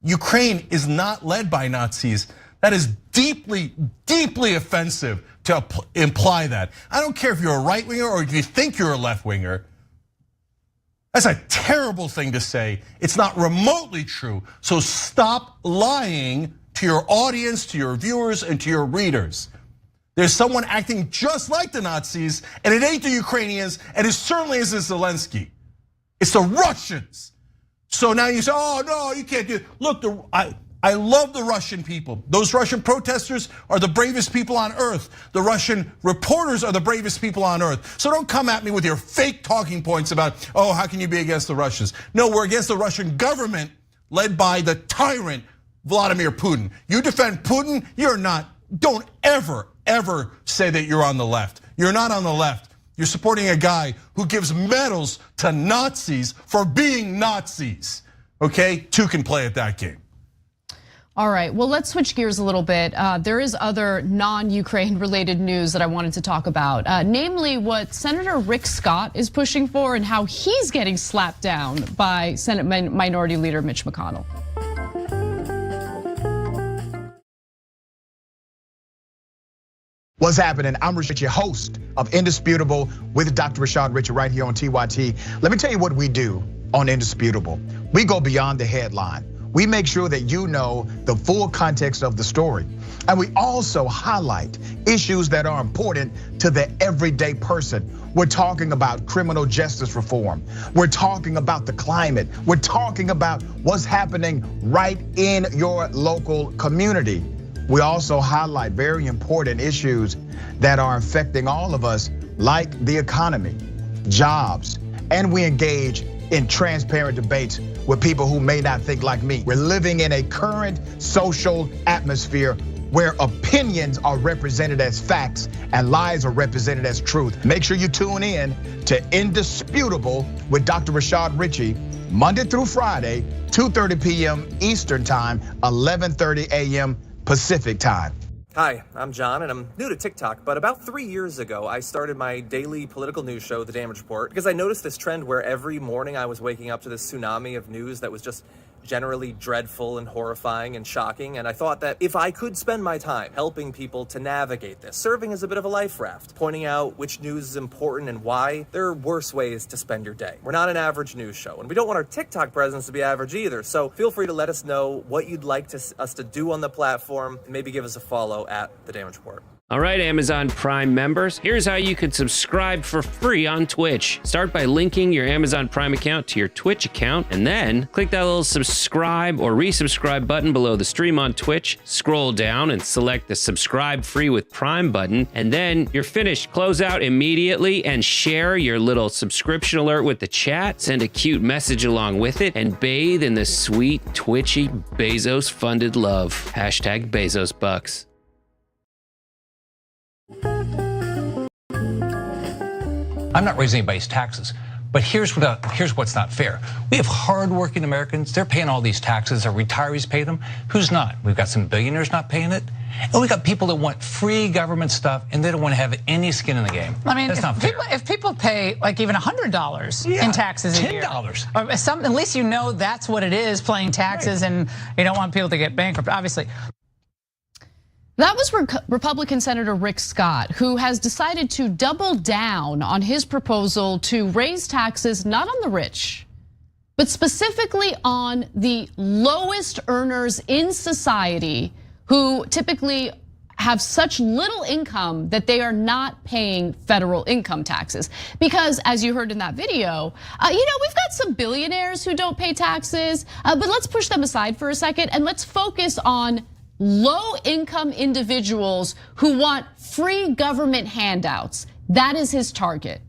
Ukraine is not led by Nazis. That is deeply, deeply offensive to imply that. I don't care if you're a right winger or if you think you're a left winger. That's a terrible thing to say. It's not remotely true. So stop lying to your audience, to your viewers, and to your readers. There's someone acting just like the Nazis, and it ain't the Ukrainians, and it certainly isn't Zelensky. It's the Russians. So now you say, oh no, you can't do it. Look, I love the Russian people. Those Russian protesters are the bravest people on earth. The Russian reporters are the bravest people on earth. So don't come at me with your fake talking points about, oh, how can you be against the Russians? No, we're against the Russian government led by the tyrant Vladimir Putin. You defend Putin, you're not. Don't ever say that you're on the left. You're not on the left. You're supporting a guy who gives medals to Nazis for being Nazis. Okay, two can play at that game. All right, well, let's switch gears a little bit. There is other non-Ukraine related news that I wanted to talk about, namely what Senator Rick Scott is pushing for and how he's getting slapped down by Senate Minority Leader Mitch McConnell. What's happening? I'm Richard, your host of Indisputable with Dr. Rashad Richard right here on TYT. Let me tell you what we do on Indisputable. We go beyond the headline. We make sure that you know the full context of the story. And we also highlight issues that are important to the everyday person. We're talking about criminal justice reform. We're talking about the climate. We're talking about what's happening right in your local community. We also highlight very important issues that are affecting all of us, like the economy, jobs, and we engage in transparent debates with people who may not think like me. We're living in a current social atmosphere where opinions are represented as facts and lies are represented as truth. Make sure you tune in to Indisputable with Dr. Rashad Richey, Monday through Friday, 2:30 p.m. Eastern Time, 11:30 a.m. Pacific Time. Hi, I'm John, and I'm new to TikTok, but about 3 years ago, I started my daily political news show, The Damage Report, because I noticed this trend where every morning I was waking up to this tsunami of news that was just generally dreadful and horrifying and shocking, and I thought that if I could spend my time helping people to navigate this, serving as a bit of a life raft, pointing out which news is important and why, there are worse ways to spend your day. We're not an average news show, and we don't want our TikTok presence to be average either, so feel free to let us know what you'd like us to do on the platform, and maybe give us a follow at The Damage Report. All right, Amazon Prime members, here's how you can subscribe for free on Twitch. Start by linking your Amazon Prime account to your Twitch account, and then click that little subscribe or resubscribe button below the stream on Twitch. Scroll down and select the subscribe free with Prime button, and then you're finished. Close out immediately and share your little subscription alert with the chat. Send a cute message along with it, and bathe in the sweet, twitchy, Bezos-funded love. Hashtag Bezos Bucks. I'm not raising anybody's taxes, but here's what's not fair. We have hardworking Americans, they're paying all these taxes, our retirees pay them. Who's not? We've got some billionaires not paying it. And we got people that want free government stuff and they don't want to have any skin in the game. I mean, that's not fair. If people pay like even $100 in taxes a year, $10, at least you know that's what it is, paying taxes, right. And you don't want people to get bankrupt, obviously. That was Republican Senator Rick Scott, who has decided to double down on his proposal to raise taxes not on the rich, but specifically on the lowest earners in society who typically have such little income that they are not paying federal income taxes. Because as you heard in that video, we've got some billionaires who don't pay taxes, but let's push them aside for a second and let's focus on low-income individuals who want free government handouts. That is his target.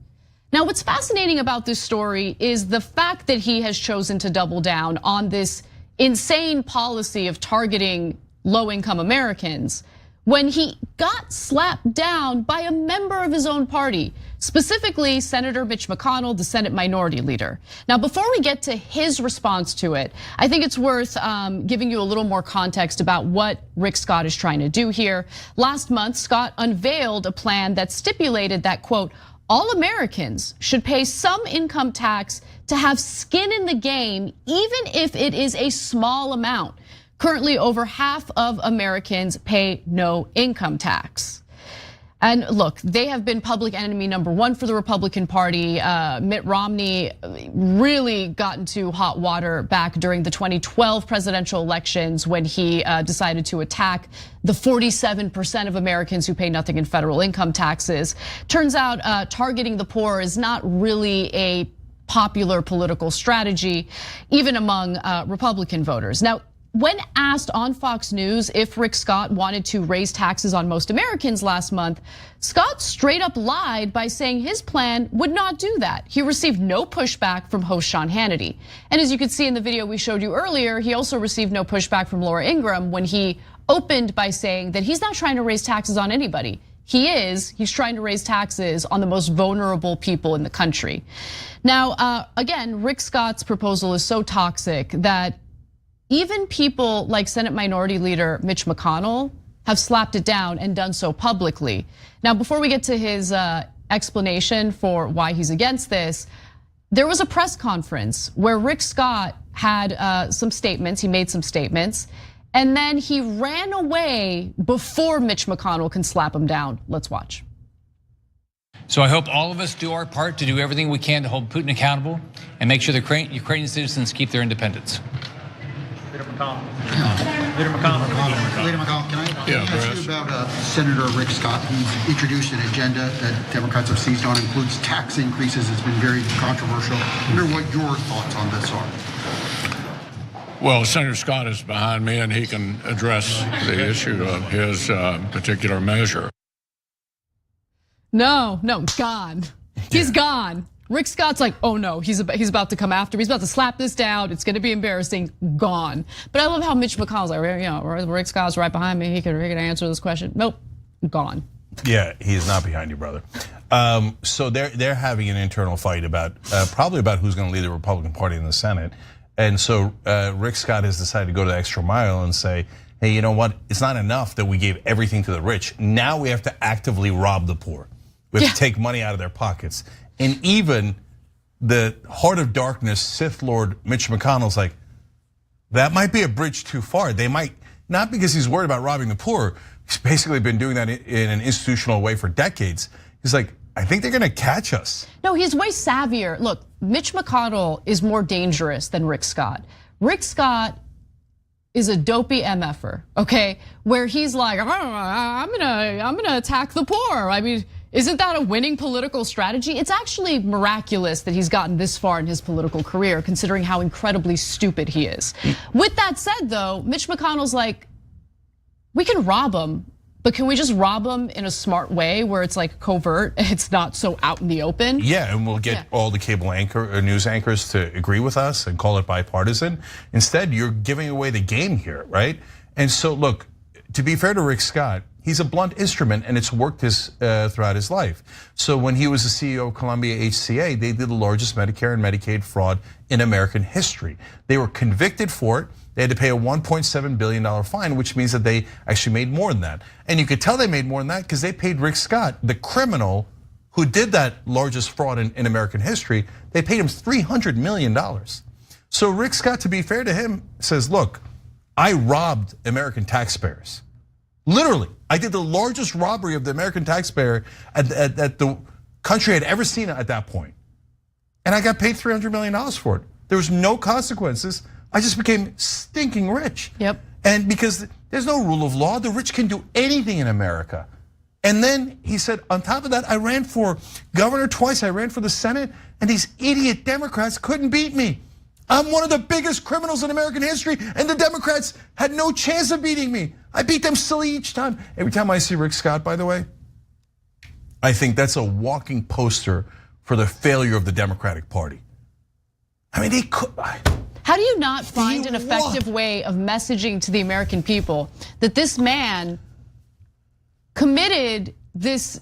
Now, what's fascinating about this story is the fact that he has chosen to double down on this insane policy of targeting low-income Americans when he got slapped down by a member of his own party, specifically Senator Mitch McConnell, the Senate Minority Leader. Now, before we get to his response to it, I think it's worth giving you a little more context about what Rick Scott is trying to do here. Last month, Scott unveiled a plan that stipulated that, quote, all Americans should pay some income tax to have skin in the game, even if it is a small amount. Currently, over half of Americans pay no income tax. And look, they have been public enemy number one for the Republican Party. Mitt Romney really got into hot water back during the 2012 presidential elections when he decided to attack the 47% of Americans who pay nothing in federal income taxes. Turns out targeting the poor is not really a popular political strategy, even among Republican voters. Now, when asked on Fox News if Rick Scott wanted to raise taxes on most Americans last month, Scott straight up lied by saying his plan would not do that. He received no pushback from host Sean Hannity. And as you could see in the video we showed you earlier, he also received no pushback from Laura Ingraham when he opened by saying that he's not trying to raise taxes on anybody. He's trying to raise taxes on the most vulnerable people in the country. Now, again, Rick Scott's proposal is so toxic that even people like Senate Minority Leader Mitch McConnell have slapped it down and done so publicly. Now, before we get to his explanation for why he's against this, there was a press conference where Rick Scott had some statements, he made some statements, and then he ran away before Mitch McConnell can slap him down. Let's watch. So I hope all of us do our part to do everything we can to hold Putin accountable and make sure the Ukrainian citizens keep their independence. Leader McConnell, can I ask you about Senator Rick Scott? He's introduced an agenda that Democrats have seized on, includes tax increases. It's been very controversial. I wonder what your thoughts on this are. Well, Senator Scott is behind me, and he can address the issue of his particular measure. No, gone. He's gone. Rick Scott's like, oh no, he's about to come after me. He's about to slap this down. It's going to be embarrassing. Gone. But I love how Mitch McConnell's like, Rick Scott's right behind me. He can answer this question. Nope, gone. Yeah, he's not behind you, brother. So they're having an internal fight about probably about who's going to lead the Republican Party in the Senate. And so Rick Scott has decided to go the extra mile and say, hey, you know what? It's not enough that we gave everything to the rich. Now we have to actively rob the poor. We have to take money out of their pockets. And even the heart of darkness Sith Lord Mitch McConnell's like, that might be a bridge too far. They might, not because he's worried about robbing the poor. He's basically been doing that in an institutional way for decades. He's like, I think they're gonna catch us. No, he's way savvier. Look, Mitch McConnell is more dangerous than Rick Scott. Rick Scott is a dopey MFer, okay? Where he's like, I'm gonna attack the poor. I mean, isn't that a winning political strategy? It's actually miraculous that he's gotten this far in his political career, considering how incredibly stupid he is. With that said, though, Mitch McConnell's like, we can rob him, but can we just rob him in a smart way where it's like covert, it's not so out in the open? Yeah, and we'll get all the cable news anchors to agree with us and call it bipartisan. Instead, you're giving away the game here, right? And so look, to be fair to Rick Scott, he's a blunt instrument and it's worked throughout his life. So when he was the CEO of Columbia HCA, they did the largest Medicare and Medicaid fraud in American history. They were convicted for it. They had to pay a $1.7 billion fine, which means that they actually made more than that. And you could tell they made more than that because they paid Rick Scott, the criminal who did that largest fraud in American history, they paid him $300 million. So Rick Scott, to be fair to him, says, look, I robbed American taxpayers. Literally, I did the largest robbery of the American taxpayer that the country had ever seen at that point. And I got paid $300 million for it. There was no consequences. I just became stinking rich. Yep. And because there's no rule of law, the rich can do anything in America. And then he said, on top of that, I ran for governor twice, I ran for the Senate, and these idiot Democrats couldn't beat me. I'm one of the biggest criminals in American history, and the Democrats had no chance of beating me. I beat them silly each time. Every time I see Rick Scott, by the way, I think that's a walking poster for the failure of the Democratic Party. I mean, they could. How do you not find an effective way of messaging to the American people that this man committed this,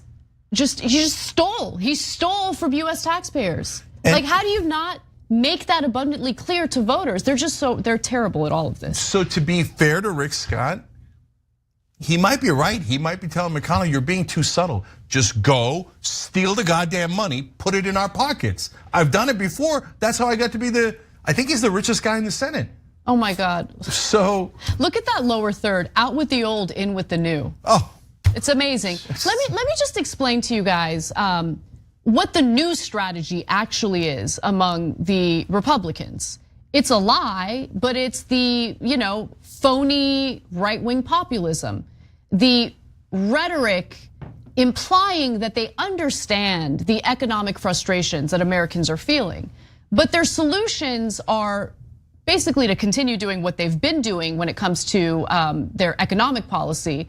he just stole. He stole from US taxpayers. Like, how do you not make that abundantly clear to voters? They're terrible at all of this. So to be fair to Rick Scott, he might be right. He might be telling McConnell, you're being too subtle. Just go, steal the goddamn money, put it in our pockets. I've done it before. That's how I got to be I think he's the richest guy in the Senate. Oh my God. So look at that lower third, out with the old, in with the new. Oh. It's amazing. Let me just explain to you guys what the new strategy actually is among the Republicans. It's a lie, but it's the, phony right-wing populism. The rhetoric implying that they understand the economic frustrations that Americans are feeling, but their solutions are basically to continue doing what they've been doing when it comes to their economic policy,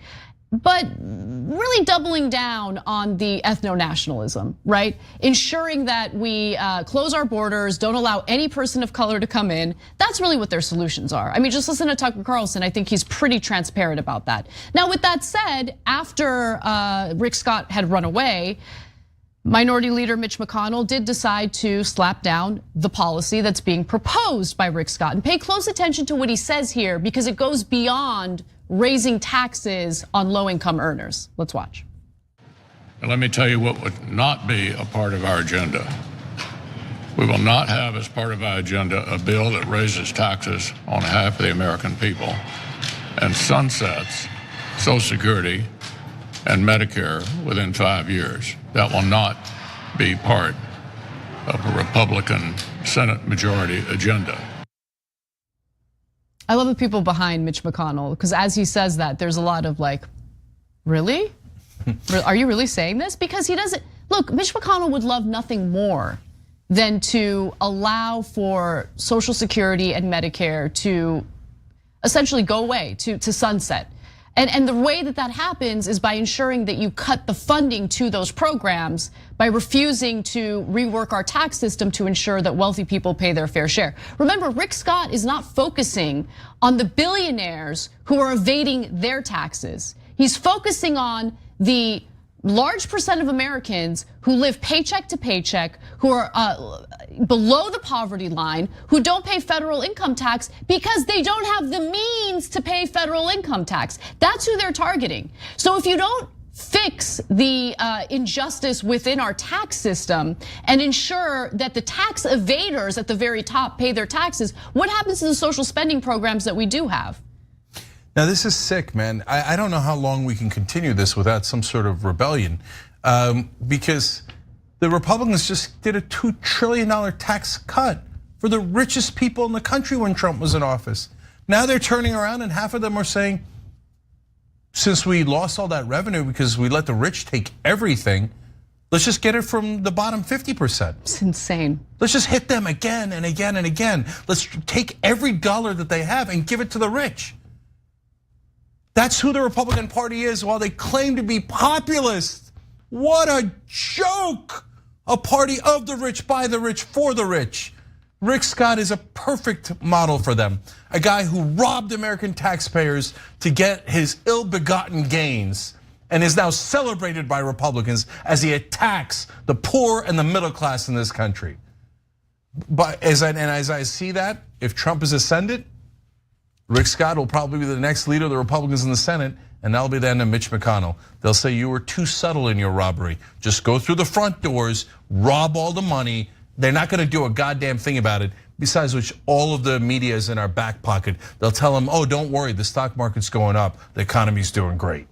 but really doubling down on the ethno-nationalism, right? Ensuring that we close our borders, don't allow any person of color to come in. That's really what their solutions are. I mean, just listen to Tucker Carlson. I think he's pretty transparent about that. Now, with that said, after Rick Scott had run away, Minority Leader Mitch McConnell did decide to slap down the policy that's being proposed by Rick Scott. And pay close attention to what he says here, because it goes beyond raising taxes on low-income earners. Let's watch. And let me tell you what would not be a part of our agenda. We will not have as part of our agenda a bill that raises taxes on half of the American people and sunsets Social Security and Medicare within 5 years. That will not be part of a Republican Senate majority agenda. I love the people behind Mitch McConnell, because as he says that, there's a lot of like, really? Are you really saying this? Because he doesn't, look, Mitch McConnell would love nothing more than to allow for Social Security and Medicare to essentially go away, to sunset. And the way that happens is by ensuring that you cut the funding to those programs, by refusing to rework our tax system to ensure that wealthy people pay their fair share. Remember, Rick Scott is not focusing on the billionaires who are evading their taxes. He's focusing on the large percent of Americans who live paycheck to paycheck, who are below the poverty line, who don't pay federal income tax because they don't have the means to pay federal income tax. That's who they're targeting. So if you don't fix the injustice within our tax system and ensure that the tax evaders at the very top pay their taxes, what happens to the social spending programs that we do have? Now this is sick, man. I don't know how long we can continue this without some sort of rebellion, because the Republicans just did a $2 trillion tax cut for the richest people in the country when Trump was in office. Now they're turning around and half of them are saying, since we lost all that revenue because we let the rich take everything, let's just get it from the bottom 50%. It's insane. Let's just hit them again and again and again. Let's take every dollar that they have and give it to the rich. That's who the Republican Party is, while they claim to be populist. What a joke! A party of the rich, by the rich, for the rich. Rick Scott is a perfect model for them. A guy who robbed American taxpayers to get his ill-begotten gains and is now celebrated by Republicans as he attacks the poor and the middle class in this country. But as I see that, if Trump is ascended, Rick Scott will probably be the next leader of the Republicans in the Senate, and that'll be the end of Mitch McConnell. They'll say you were too subtle in your robbery. Just go through the front doors, rob all the money. They're not gonna do a goddamn thing about it. Besides which, all of the media is in our back pocket. They'll tell them, oh, don't worry, the stock market's going up, the economy's doing great.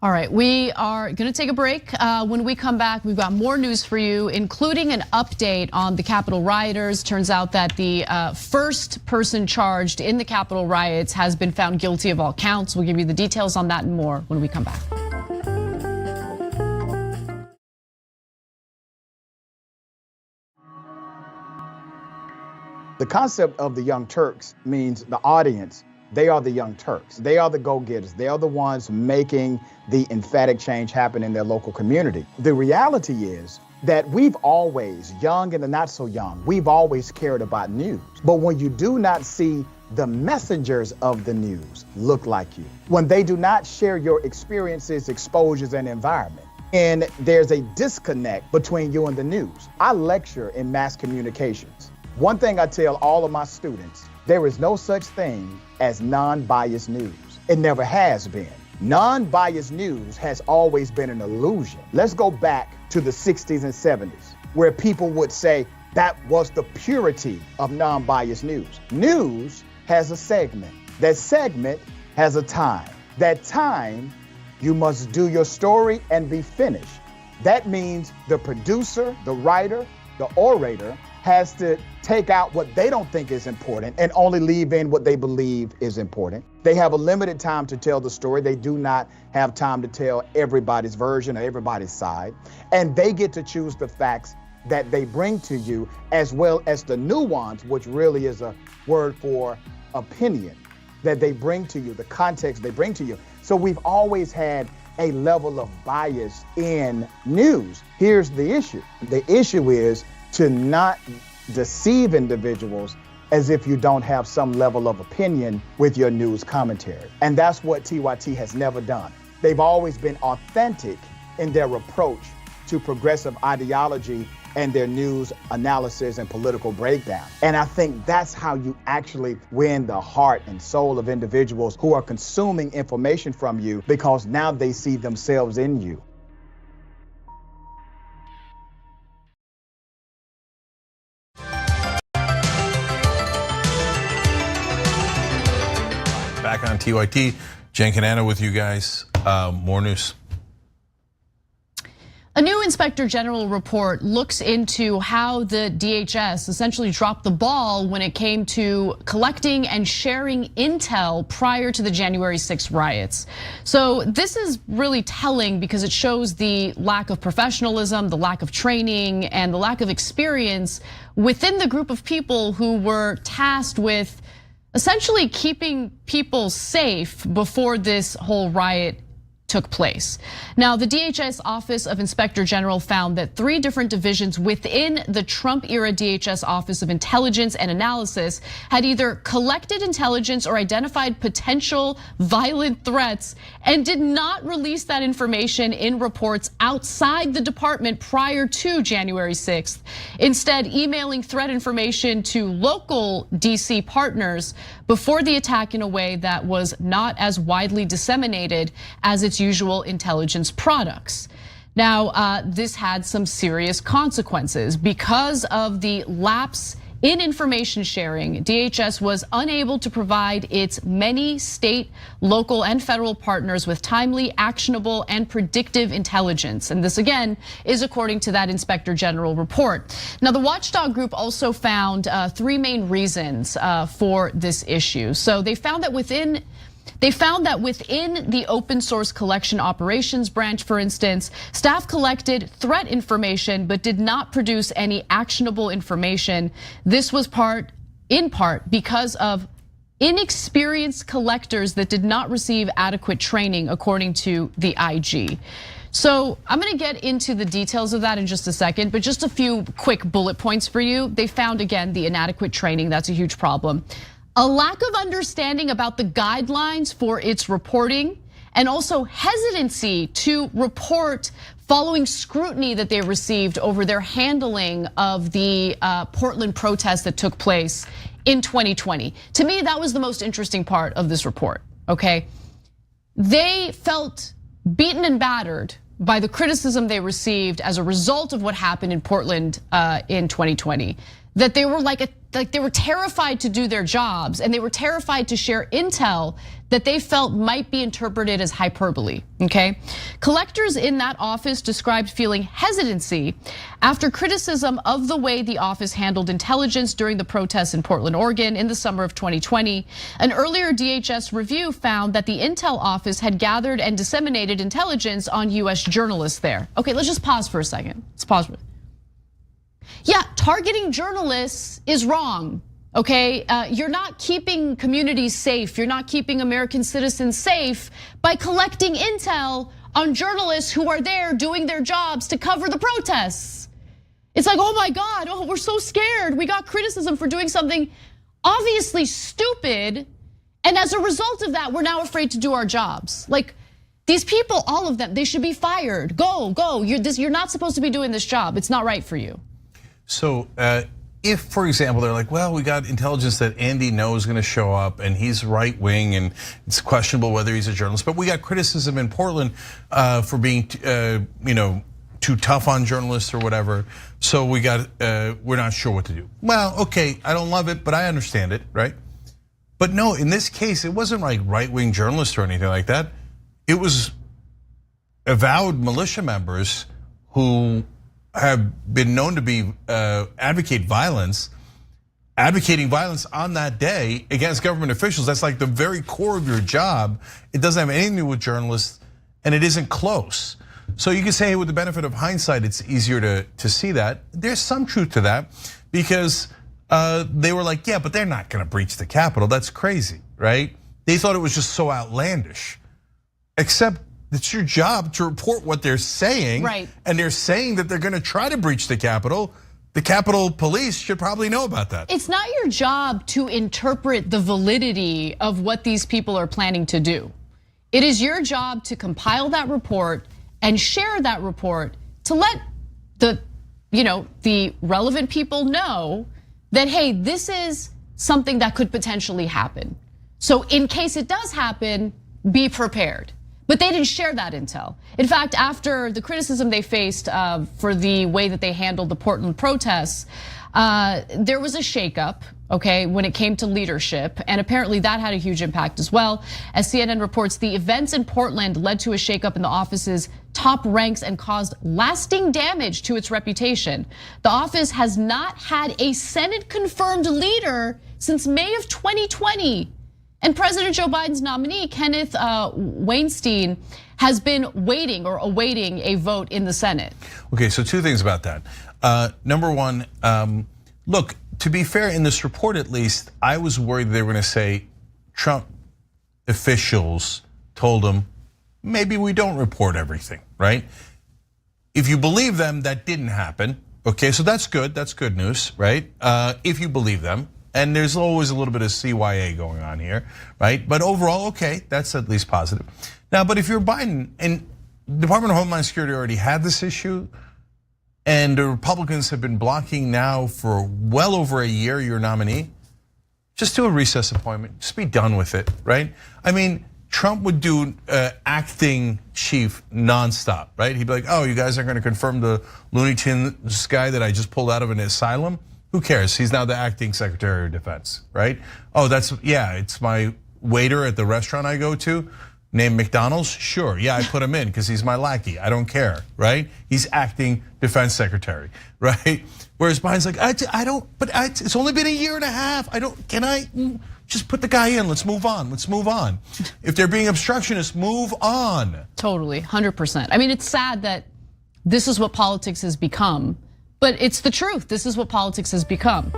All right, we are gonna take a break. When we come back, we've got more news for you, including an update on the Capitol rioters. Turns out that the first person charged in the Capitol riots has been found guilty of all counts. We'll give you the details on that and more when we come back. The concept of the Young Turks means the audience, they are the Young Turks. They are the go-getters. They are the ones making the emphatic change happen in their local community. The reality is that we've always, young and the not so young, we've always cared about news. But when you do not see the messengers of the news look like you, when they do not share your experiences, exposures, and environment, and there's a disconnect between you and the news. I lecture in mass communications. One thing I tell all of my students, there is no such thing as non-biased news. It never has been. Non-biased news has always been an illusion. Let's go back to the 60s and 70s, where people would say that was the purity of non-biased news. News has a segment. That segment has a time. That time, you must do your story and be finished. That means the producer, the writer, the orator has to take out what they don't think is important and only leave in what they believe is important. They have a limited time to tell the story. They do not have time to tell everybody's version or everybody's side. And they get to choose the facts that they bring to you, as well as the nuance, which really is a word for opinion, that they bring to you, the context they bring to you. So we've always had a level of bias in news. Here's the issue. The issue is to not deceive individuals as if you don't have some level of opinion with your news commentary. And that's what TYT has never done. They've always been authentic in their approach to progressive ideology and their news analysis and political breakdown. And I think that's how you actually win the heart and soul of individuals who are consuming information from you, because now they see themselves in you. Back on TYT, Jen Canano with you guys. More news. A new Inspector General report looks into how the DHS essentially dropped the ball when it came to collecting and sharing intel prior to the January 6th riots. So this is really telling because it shows the lack of professionalism, the lack of training, and the lack of experience within the group of people who were tasked with essentially keeping people safe before this whole riot took place. Now, the DHS Office of Inspector General found that 3 different divisions within the Trump-era DHS Office of Intelligence and Analysis had either collected intelligence or identified potential violent threats and did not release that information in reports outside the department prior to January 6th. Instead, emailing threat information to local DC partners before the attack in a way that was not as widely disseminated as its usual intelligence products. Now, this had some serious consequences. Because of the lapse in information sharing, DHS was unable to provide its many state, local, and federal partners with timely, actionable, and predictive intelligence. And this, again, is according to that Inspector General report. Now, the watchdog group also found 3 main reasons for this issue. So they found that within the open source collection operations branch, for instance, staff collected threat information but did not produce any actionable information. This was in part because of inexperienced collectors that did not receive adequate training, according to the IG. So I'm gonna get into the details of that in just a second, but just a few quick bullet points for you. They found, again, the inadequate training, that's a huge problem. A lack of understanding about the guidelines for its reporting, and also hesitancy to report following scrutiny that they received over their handling of the Portland protests that took place in 2020. To me, that was the most interesting part of this report, okay? They felt beaten and battered by the criticism they received as a result of what happened in Portland in 2020. That they were like they were terrified to do their jobs, and they were terrified to share intel that they felt might be interpreted as hyperbole, okay? Collectors in that office described feeling hesitancy after criticism of the way the office handled intelligence during the protests in Portland, Oregon in the summer of 2020. An earlier DHS review found that the Intel office had gathered and disseminated intelligence on US journalists there. Okay, let's just pause for a second. Let's pause for a second. Yeah, targeting journalists is wrong, okay? You're not keeping communities safe. You're not keeping American citizens safe by collecting intel on journalists who are there doing their jobs to cover the protests. It's like, oh my God, oh, we're so scared. We got criticism for doing something obviously stupid. And as a result of that, we're now afraid to do our jobs. Like, these people, all of them, they should be fired. Go. You're not supposed to be doing this job. It's not right for you. So if, for example, they're like, well, we got intelligence that Andy Ngo is gonna show up and he's right wing and it's questionable whether he's a journalist, but we got criticism in Portland for being too tough on journalists or whatever. So we're not sure what to do. Well, okay, I don't love it, but I understand it, right? But no, in this case, it wasn't like right wing journalists or anything like that. It was avowed militia members who have been known to be advocating violence on that day against government officials. That's like the very core of your job. It doesn't have anything to do with journalists, and it isn't close. So you can say, with the benefit of hindsight, it's easier to see that. There's some truth to that, because they were like, yeah, but they're not gonna breach the Capitol. That's crazy, right? They thought it was just so outlandish. Except it's your job to report what they're saying. Right. And they're saying that they're gonna try to breach the Capitol. The Capitol Police should probably know about that. It's not your job to interpret the validity of what these people are planning to do. It is your job to compile that report and share that report to let the relevant people know that, hey, this is something that could potentially happen. So in case it does happen, be prepared. But they didn't share that intel. In fact, after the criticism they faced for the way that they handled the Portland protests, there was a shakeup, okay, when it came to leadership, and apparently that had a huge impact as well. As CNN reports, the events in Portland led to a shakeup in the office's top ranks and caused lasting damage to its reputation. The office has not had a Senate-confirmed leader since May of 2020. And President Joe Biden's nominee, Kenneth Weinstein, has been waiting or awaiting a vote in the Senate. Okay, so two things about that. Number one, look, to be fair, in this report at least, I was worried they were gonna say Trump officials told him, maybe we don't report everything, right? If you believe them, that didn't happen. Okay, so that's good news, right? If you believe them. And there's always a little bit of CYA going on here, right? But overall, okay, that's at least positive. Now, but if you're Biden, and the Department of Homeland Security already had this issue, and the Republicans have been blocking now for well over a year your nominee, just do a recess appointment, just be done with it, right? I mean, Trump would do acting chief nonstop, right? He'd be like, oh, you guys are gonna confirm the Looney Tunes guy that I just pulled out of an asylum? Who cares? He's now the acting Secretary of Defense, right? Oh, it's my waiter at the restaurant I go to, named McDonald's. Sure, yeah, I put him in because he's my lackey. I don't care, right? He's acting Defense Secretary, right? Whereas Biden's like, I don't, but it's only been a year and a half. Can I just put the guy in? Let's move on. Let's move on. If they're being obstructionists, move on. Totally, 100%. I mean, it's sad that this is what politics has become. But it's the truth. This is what politics has become.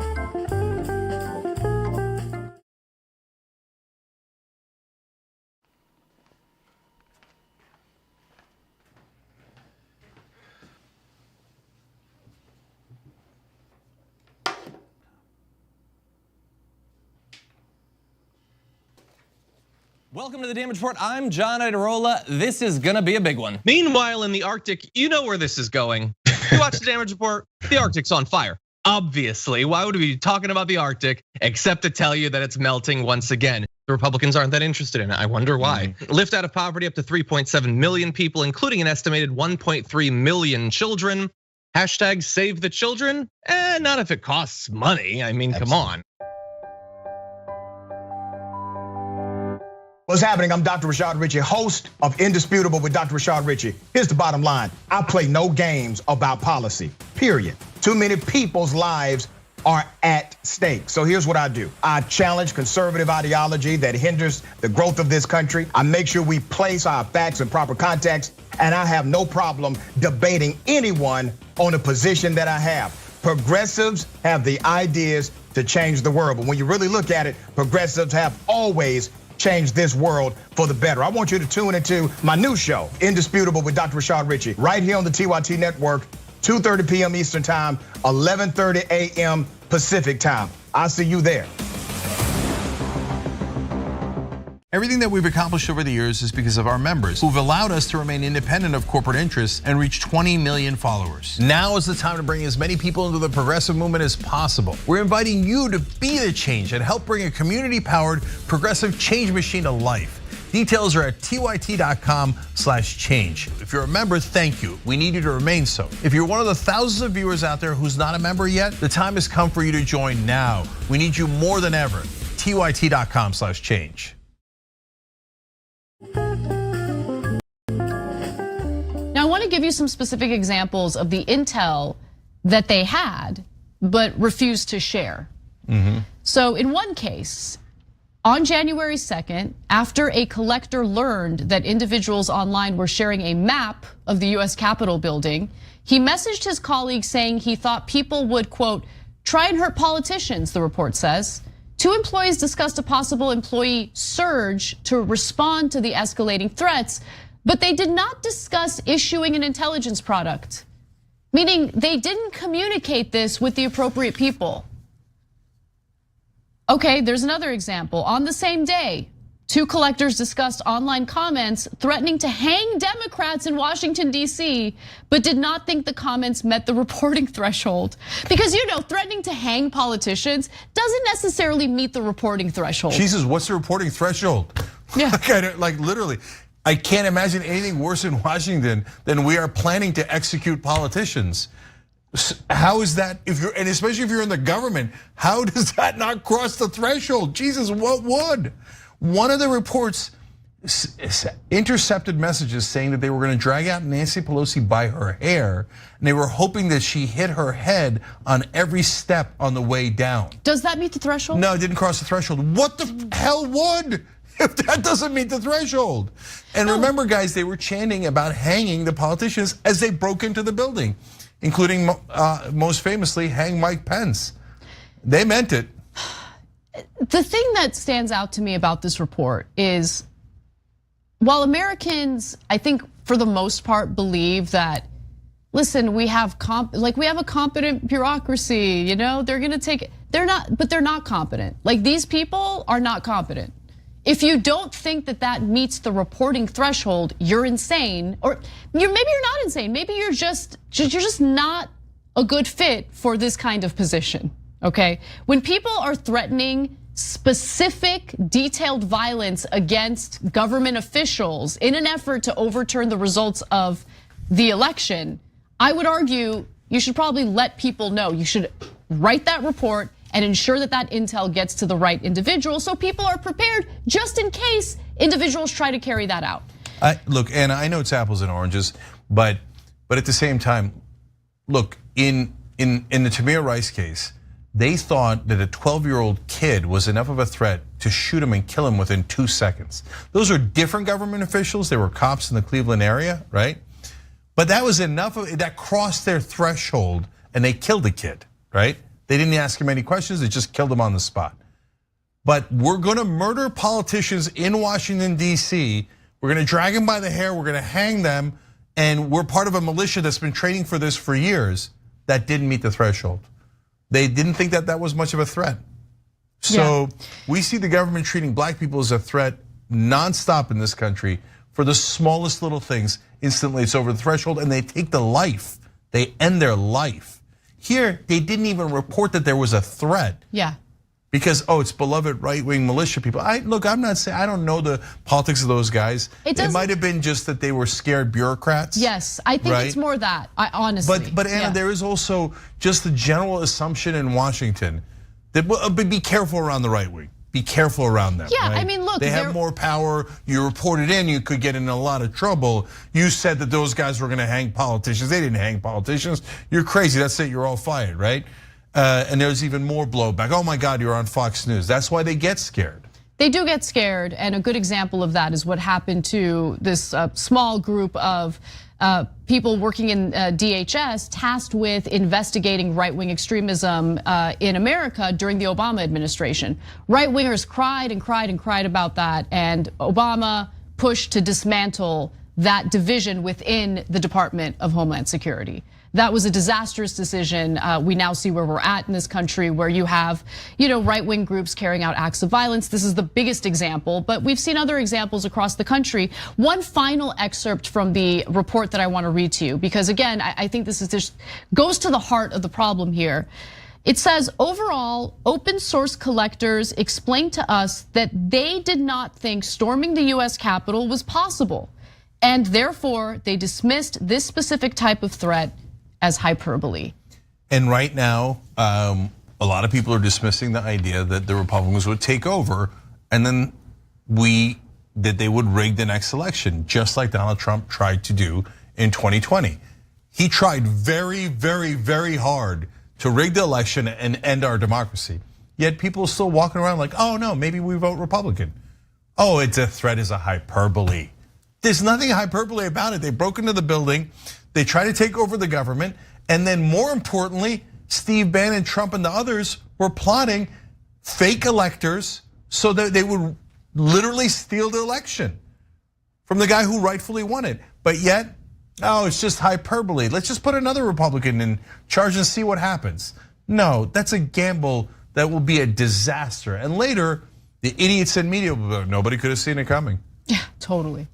Welcome to the Damage Report. I'm John Idarola. This is gonna be a big one. Meanwhile, in the Arctic, you know where this is going. You watch the Damage Report, the Arctic's on fire. Obviously, why would we be talking about the Arctic except to tell you that it's melting once again? The Republicans aren't that interested in it. I wonder why. Lift out of poverty up to 3.7 million people, including an estimated 1.3 million children. Hashtag save the children? Not if it costs money. I mean, come on. What's happening? I'm Dr. Rashad Richey, host of Indisputable with Dr. Rashad Richey. Here's the bottom line. I play no games about policy, period. Too many people's lives are at stake. So here's what I do. I challenge conservative ideology that hinders the growth of this country. I make sure we place our facts in proper context, and I have no problem debating anyone on a position that I have. Progressives have the ideas to change the world, but when you really look at it, progressives have always change this world for the better. I want you to tune into my new show, Indisputable with Dr. Rashad Richey, right here on the TYT network, 2:30 p.m. Eastern time, 11:30 a.m. Pacific time. I'll see you there. Everything that we've accomplished over the years is because of our members who've allowed us to remain independent of corporate interests and reach 20 million followers. Now is the time to bring as many people into the progressive movement as possible. We're inviting you to be the change and help bring a community-powered progressive change machine to life. Details are at tyt.com/change. If you're a member, thank you. We need you to remain so. If you're one of the thousands of viewers out there who's not a member yet, the time has come for you to join now. We need you more than ever. tyt.com/change. Now, I want to give you some specific examples of the intel that they had, but refused to share. So in one case, On January 2nd, after a collector learned that individuals online were sharing a map of the US Capitol building, he messaged his colleagues saying he thought people would, quote, try and hurt politicians, the report says. 2 employees discussed a possible employee surge to respond to the escalating threats, but they did not discuss issuing an intelligence product, meaning they didn't communicate this with the appropriate people. Okay, there's another example. On the same day, 2 collectors discussed online comments threatening to hang Democrats in Washington, D.C., but did not think the comments met the reporting threshold. Because threatening to hang politicians doesn't necessarily meet the reporting threshold. Jesus, what's the reporting threshold? Yeah. Like literally, I can't imagine anything worse in Washington than we are planning to execute politicians. How is that, and especially if you're in the government, how does that not cross the threshold? Jesus, what would? One of the reports intercepted messages saying that they were going to drag out Nancy Pelosi by her hair, and they were hoping that she hit her head on every step on the way down. Does that meet the threshold? No, it didn't cross the threshold. What the hell would? If that doesn't meet the threshold. And remember, guys, they were chanting about hanging the politicians as they broke into the building, including most famously, hang Mike Pence. They meant it. The thing that stands out to me about this report is, while Americans, I think for the most part, believe that, listen, we have a competent bureaucracy, they're gonna take, they're not competent. Like, these people are not competent. If you don't think that that meets the reporting threshold, you're insane, or maybe you're not insane. Maybe you're just not a good fit for this kind of position. Okay, when people are threatening specific, detailed violence against government officials in an effort to overturn the results of the election, I would argue you should probably let people know. You should write that report and ensure that that intel gets to the right individual, so people are prepared just in case individuals try to carry that out. Look, Anna, I know it's apples and oranges, but at the same time, look, in the Tamir Rice case, they thought that a 12-year-old kid was enough of a threat to shoot him and kill him within 2 seconds. Those are different government officials. They were cops in the Cleveland area, right? But that was enough that crossed their threshold, and they killed the kid, right? They didn't ask him any questions, they just killed him on the spot. But we're gonna murder politicians in Washington, D.C. We're gonna drag them by the hair, we're gonna hang them, and we're part of a militia that's been training for this for years. That didn't meet the threshold. They didn't think that that was much of a threat. So we see the government treating black people as a threat nonstop in this country for the smallest little things. Instantly it's over the threshold and they take the life, they end their life. Here, they didn't even report that there was a threat. Yeah. Because, it's beloved right-wing militia people. Look, I'm not saying, I don't know the politics of those guys. It might have been just that they were scared bureaucrats. Yes, I think it's more that, honestly. But Anna, there is also just the general assumption in Washington that, be careful around the right wing. Be careful around them. Yeah, right? I mean, look, they have more power. You report it in, you could get in a lot of trouble. You said that those guys were gonna hang politicians. They didn't hang politicians. You're crazy, that's it, you're all fired, right? And there's even more blowback. Oh my God, you're on Fox News. That's why they get scared. They do get scared, and a good example of that is what happened to this small group of people working in DHS tasked with investigating right-wing extremism in America during the Obama administration. Right-wingers cried and cried and cried about that, and Obama pushed to dismantle that division within the Department of Homeland Security. That was a disastrous decision. We now see where we're at in this country, where you have, right-wing groups carrying out acts of violence. This is the biggest example, but we've seen other examples across the country. One final excerpt from the report that I want to read to you, because again, I think this just goes to the heart of the problem here. It says, overall, open source collectors explained to us that they did not think storming the US Capitol was possible, and therefore they dismissed this specific type of threat as hyperbole. And right now, a lot of people are dismissing the idea that the Republicans would take over and then that they would rig the next election, just like Donald Trump tried to do in 2020. He tried very, very, very hard to rig the election and end our democracy. Yet people are still walking around like, oh no, maybe we vote Republican. Oh, it's a threat is a hyperbole. There's nothing hyperbole about it. They broke into the building, they try to take over the government, and then more importantly, Steve Bannon, Trump, and the others were plotting fake electors so that they would literally steal the election from the guy who rightfully won it. But yet, oh, it's just hyperbole. Let's just put another Republican in charge and see what happens. No, that's a gamble that will be a disaster. And later, the idiots in media will be like, nobody could have seen it coming. Yeah, totally.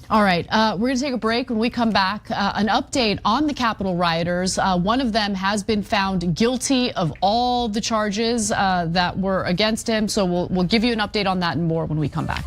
All right, we're gonna take a break. When we come back, an update on the Capitol rioters. One of them has been found guilty of all the charges that were against him. So we'll give you an update on that and more when we come back.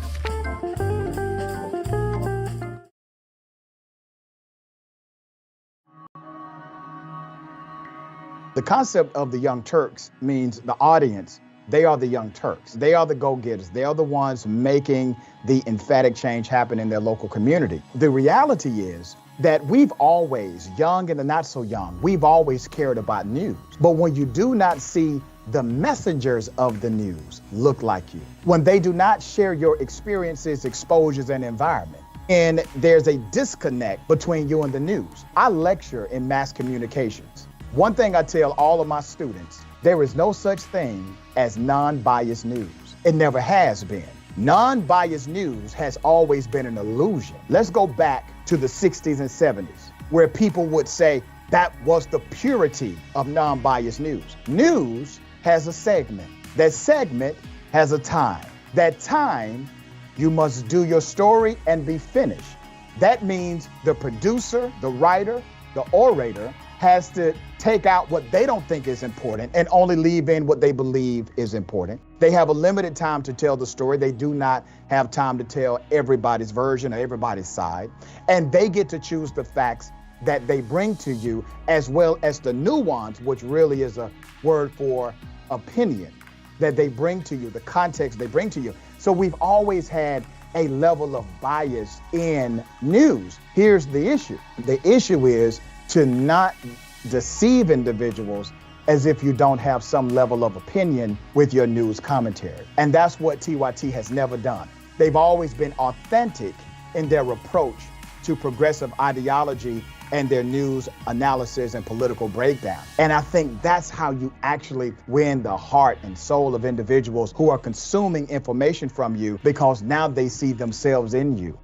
The concept of the Young Turks means the audience, they are the Young Turks. They are the go-getters. They are the ones making the emphatic change happen in their local community. The reality is that we've always, young and the not so young, we've always cared about news. But when you do not see the messengers of the news look like you, when they do not share your experiences, exposures, and environment, and there's a disconnect between you and the news. I lecture in mass communications. One thing I tell all of my students, there is no such thing as non-biased news. It never has been. Non-biased news has always been an illusion. Let's go back to the 60s and 70s, where people would say that was the purity of non-biased news. News has a segment. That segment has a time. That time, you must do your story and be finished. That means the producer, the writer, the orator has to take out what they don't think is important and only leave in what they believe is important. They have a limited time to tell the story. They do not have time to tell everybody's version or everybody's side. And they get to choose the facts that they bring to you, as well as the nuance, which really is a word for opinion, that they bring to you, the context they bring to you. So we've always had a level of bias in news. Here's the issue. The issue is to not deceive individuals as if you don't have some level of opinion with your news commentary. And that's what TYT has never done. They've always been authentic in their approach to progressive ideology and their news analysis and political breakdown. And I think that's how you actually win the heart and soul of individuals who are consuming information from you, because now they see themselves in you.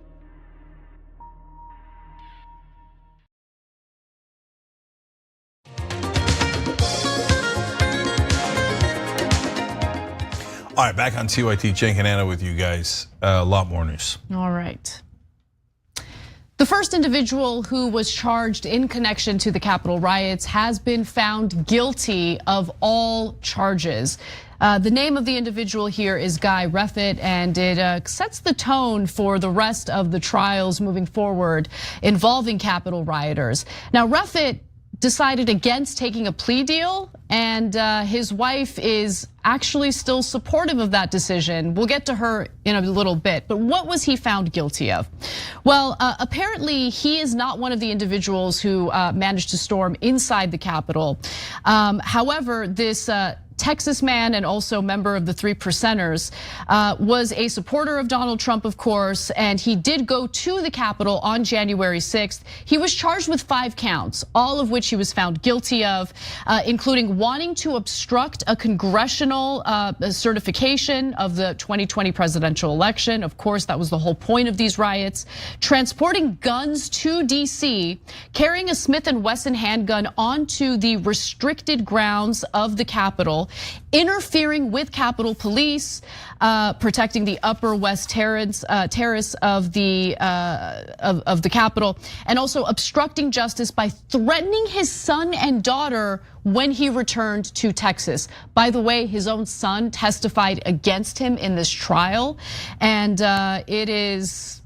All right, back on TYT, Cenk and Anna with you guys. A lot more news. All right. The first individual who was charged in connection to the Capitol riots has been found guilty of all charges. The name of the individual here is Guy Reffitt, and it sets the tone for the rest of the trials moving forward involving Capitol rioters. Now, Reffitt decided against taking a plea deal, and his wife is actually still supportive of that decision. We'll get to her in a little bit, but what was he found guilty of? Well, apparently he is not one of the individuals who managed to storm inside the Capitol. However, this Texas man and also member of the 3 Percenters was a supporter of Donald Trump, of course, and he did go to the Capitol on January 6th. He was charged with 5 counts, all of which he was found guilty of, including wanting to obstruct a congressional certification of the 2020 presidential election. Of course, that was the whole point of these riots. Transporting guns to DC, carrying a Smith & Wesson handgun onto the restricted grounds of the Capitol, interfering with Capitol Police, protecting the Upper West terrace of the Capitol, and also obstructing justice by threatening his son and daughter when he returned to Texas. By the way, his own son testified against him in this trial, and it is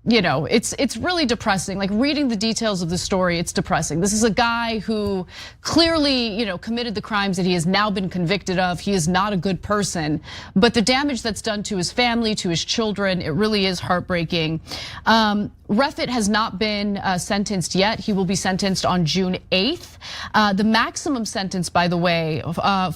it's really depressing. Like reading the details of the story, it's depressing. This is a guy who clearly, committed the crimes that he has now been convicted of. He is not a good person, but the damage that's done to his family, to his children, it really is heartbreaking. Refit has not been sentenced yet. He will be sentenced on June 8th. The maximum sentence, by the way,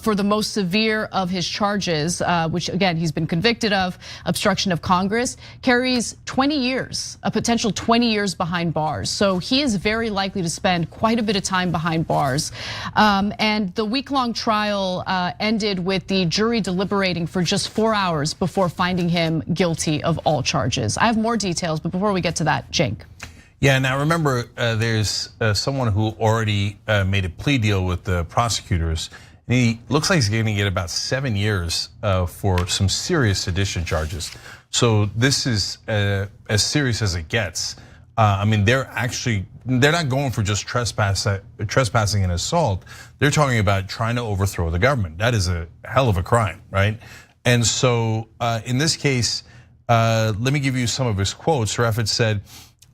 for the most severe of his charges, which again, he's been convicted of, obstruction of Congress, carries 20 years, a potential 20 years behind bars. So he is very likely to spend quite a bit of time behind bars. And the week-long trial ended with the jury deliberating for just 4 hours before finding him guilty of all charges. I have more details, but before we get to that, Cenk. Yeah, now remember, there's someone who already made a plea deal with the prosecutors. And he looks like he's going to get about 7 years for some serious sedition charges. So this is as serious as it gets. I mean, they're not going for just trespassing and assault. They're talking about trying to overthrow the government. That is a hell of a crime, right? And so in this case, let me give you some of his quotes. Refit said,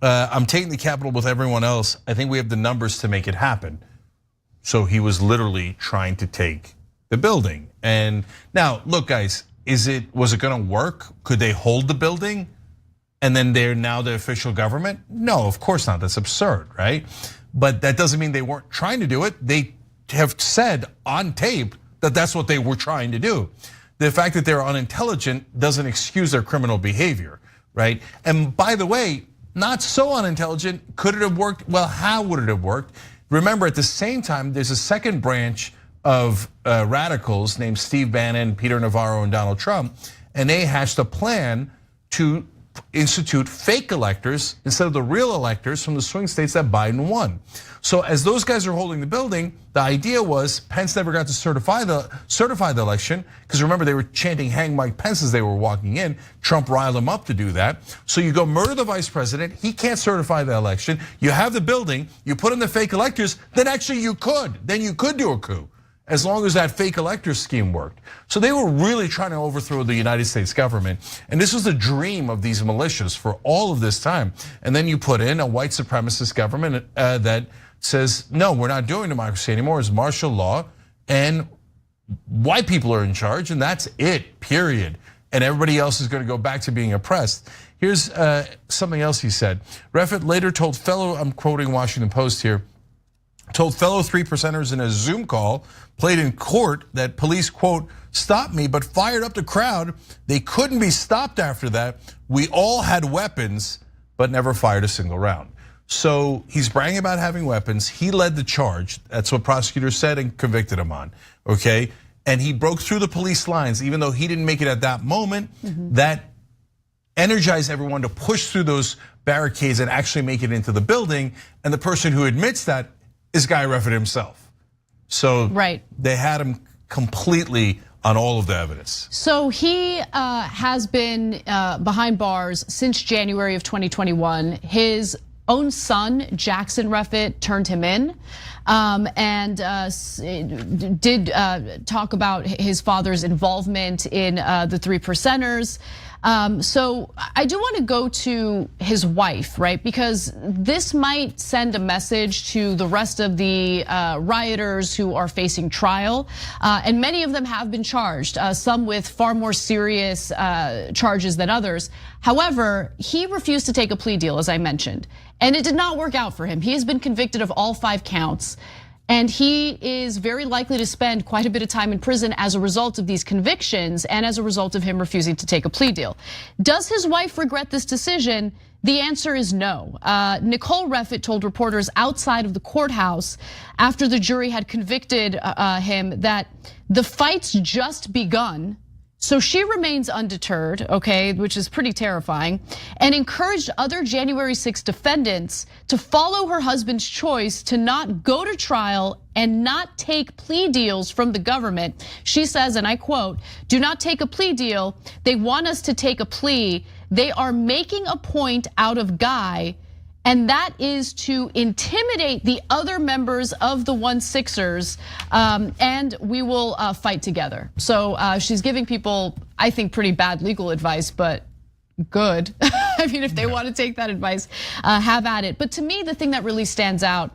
I'm taking the Capitol with everyone else. I think we have the numbers to make it happen. So he was literally trying to take the building. And now, look, guys, was it gonna work? Could they hold the building? And then they're now the official government? No, of course not, that's absurd, right? But that doesn't mean they weren't trying to do it. They have said on tape that that's what they were trying to do. The fact that they're unintelligent doesn't excuse their criminal behavior, right? And by the way, not so unintelligent, could it have worked? Well, how would it have worked? Remember, at the same time, there's a second branch of radicals named Steve Bannon, Peter Navarro, and Donald Trump, and they hatched a plan to institute fake electors instead of the real electors from the swing states that Biden won. So as those guys are holding the building, the idea was Pence never got to certify the election, because remember, they were chanting "Hang Mike Pence" as they were walking in. Trump riled them up to do that. So you go murder the vice president, he can't certify the election. You have the building, you put in the fake electors, then actually you could do a coup, as long as that fake elector scheme worked. So they were really trying to overthrow the United States government. And this was the dream of these militias for all of this time. And then you put in a white supremacist government that says, no, we're not doing democracy anymore, it's martial law, and white people are in charge, and that's it, period. And everybody else is gonna go back to being oppressed. Here's something else he said. Refit later told fellow, I'm quoting Washington Post here, told fellow 3%ers in a Zoom call played in court that police, quote, stopped me but fired up the crowd. They couldn't be stopped after that. We all had weapons but never fired a single round. So he's bragging about having weapons. He led the charge. That's what prosecutors said and convicted him on, okay? And he broke through the police lines, even though he didn't make it at that moment. That energized everyone to push through those barricades and actually make it into the building. And the person who admits that is Guy Refit himself. So they had him completely on all of the evidence. So he has been behind bars since January of 2021. His own son, Jackson Refit, turned him in and did talk about his father's involvement in the 3%ers. So I do want to go to his wife, right? Because this might send a message to the rest of the rioters who are facing trial. And many of them have been charged, some with far more serious charges than others. However, he refused to take a plea deal, as I mentioned, and it did not work out for him. He has been convicted of all 5 counts. And he is very likely to spend quite a bit of time in prison as a result of these convictions and as a result of him refusing to take a plea deal. Does his wife regret this decision? The answer is no. Nicole Refit told reporters outside of the courthouse after the jury had convicted him that the fight's just begun. So she remains undeterred, okay, which is pretty terrifying, and encouraged other January 6 defendants to follow her husband's choice to not go to trial and not take plea deals from the government. She says, and I quote, "Do not take a plea deal. They want us to take a plea. They are making a point out of Guy, and that is to intimidate the other members of the 1-6ers, and we will fight together." So she's giving people, I think, pretty bad legal advice, but good. I mean, if they want to take that advice, have at it. But to me, the thing that really stands out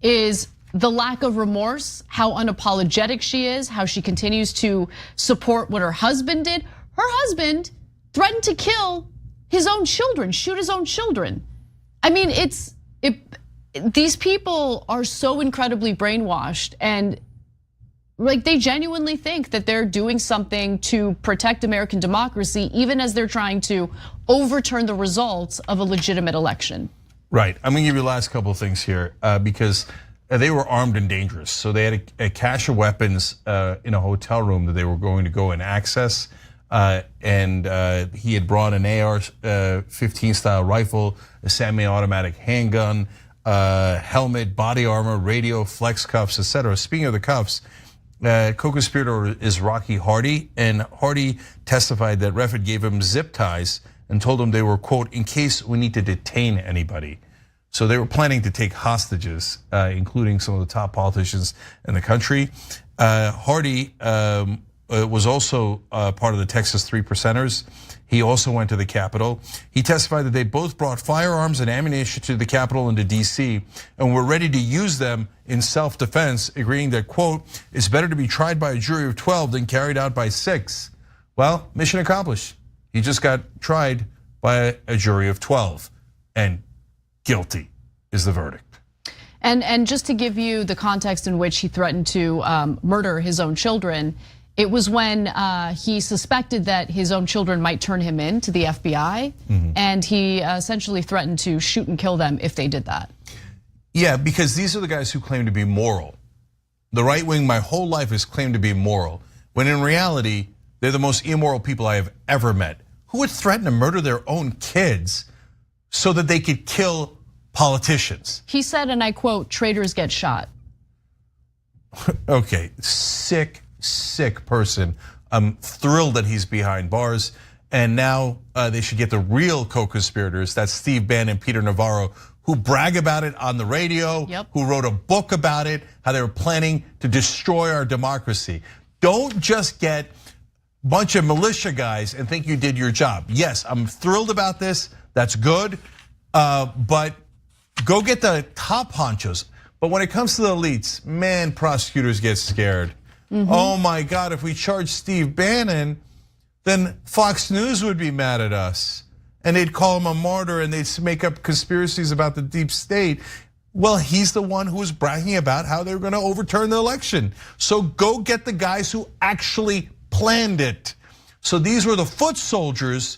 is the lack of remorse, how unapologetic she is, how she continues to support what her husband did. Her husband threatened to kill his own children, shoot his own children. I mean, these people are so incredibly brainwashed, and like they genuinely think that they're doing something to protect American democracy, even as they're trying to overturn the results of a legitimate election. Right, I'm gonna give you the last couple of things here because they were armed and dangerous. So they had a cache of weapons in a hotel room that they were going to go and access. And he had brought an AR-15 style rifle, a semi-automatic handgun, helmet, body armor, radio, flex cuffs, etc. Speaking of the cuffs, co-conspirator is Rocky Hardy, and Hardy testified that Reffitt gave him zip ties and told him they were, quote, in case we need to detain anybody. So they were planning to take hostages, including some of the top politicians in the country. Hardy was also part of the Texas 3 Percenters. He also went to the Capitol. He testified that they both brought firearms and ammunition to the Capitol and to DC and were ready to use them in self-defense, agreeing that, quote, it's better to be tried by a jury of 12 than carried out by 6. Well, mission accomplished. He just got tried by a jury of 12, and guilty is the verdict. And just to give you the context in which he threatened to murder his own children, it was when he suspected that his own children might turn him in to the FBI, and he essentially threatened to shoot and kill them if they did that. Yeah, because these are the guys who claim to be moral. The right wing my whole life has claimed to be moral, when in reality, they're the most immoral people I have ever met. Who would threaten to murder their own kids so that they could kill politicians? He said, and I quote, traitors get shot. Okay, sick person. I'm thrilled that he's behind bars. And now they should get the real co-conspirators. That's Steve Bannon and Peter Navarro, who brag about it on the radio, who wrote a book about it, how they were planning to destroy our democracy. Don't just get a bunch of militia guys and think you did your job. Yes, I'm thrilled about this. That's good. But go get the top honchos. But when it comes to the elites, man, prosecutors get scared. Oh my God, if we charge Steve Bannon, then Fox News would be mad at us. And they'd call him a martyr and they'd make up conspiracies about the deep state. Well, he's the one who was bragging about how they were gonna overturn the election. So go get the guys who actually planned it. So these were the foot soldiers.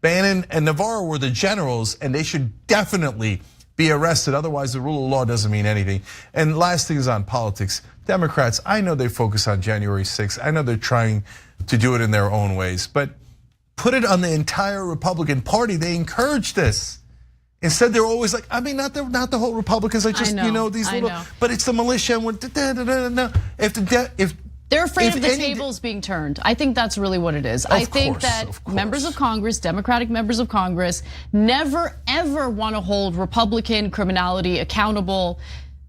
Bannon and Navarro were the generals, and they should definitely be arrested. Otherwise, the rule of law doesn't mean anything. And last thing is on politics. Democrats, I know they focus on January 6th. I know they're trying to do it in their own ways, but put it on the entire Republican Party. They encourage this. Instead, they're always like, I mean, not the whole Republicans. I just, these little, but it's the militia. And if they're afraid of the tables being turned. I think that's really what it is. I think that members of Congress, Democratic members of Congress, never ever want to hold Republican criminality accountable.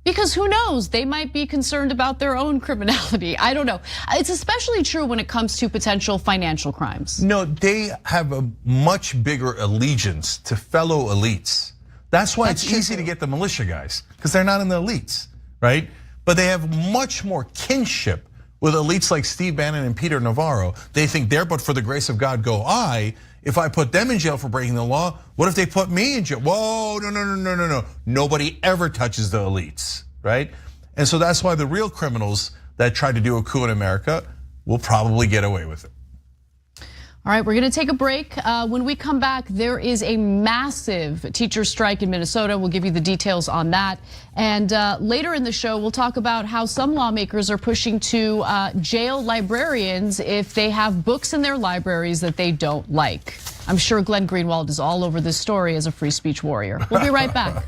Because who knows, they might be concerned about their own criminality. I don't know. It's especially true when it comes to potential financial crimes. No, they have a much bigger allegiance to fellow elites. That's why it's easy to get the militia guys, because they're not in the elites, right? But they have much more kinship with elites like Steve Bannon and Peter Navarro. They think there, but for the grace of God go I. If I put them in jail for breaking the law, what if they put me in jail? Whoa, no. Nobody ever touches the elites, right? And so that's why the real criminals that tried to do a coup in America will probably get away with it. All right, we're gonna take a break. When we come back, there is a massive teacher strike in Minnesota. We'll give you the details on that. And later in the show, we'll talk about how some lawmakers are pushing to jail librarians if they have books in their libraries that they don't like. I'm sure Glenn Greenwald is all over this story as a free speech warrior. We'll be right back.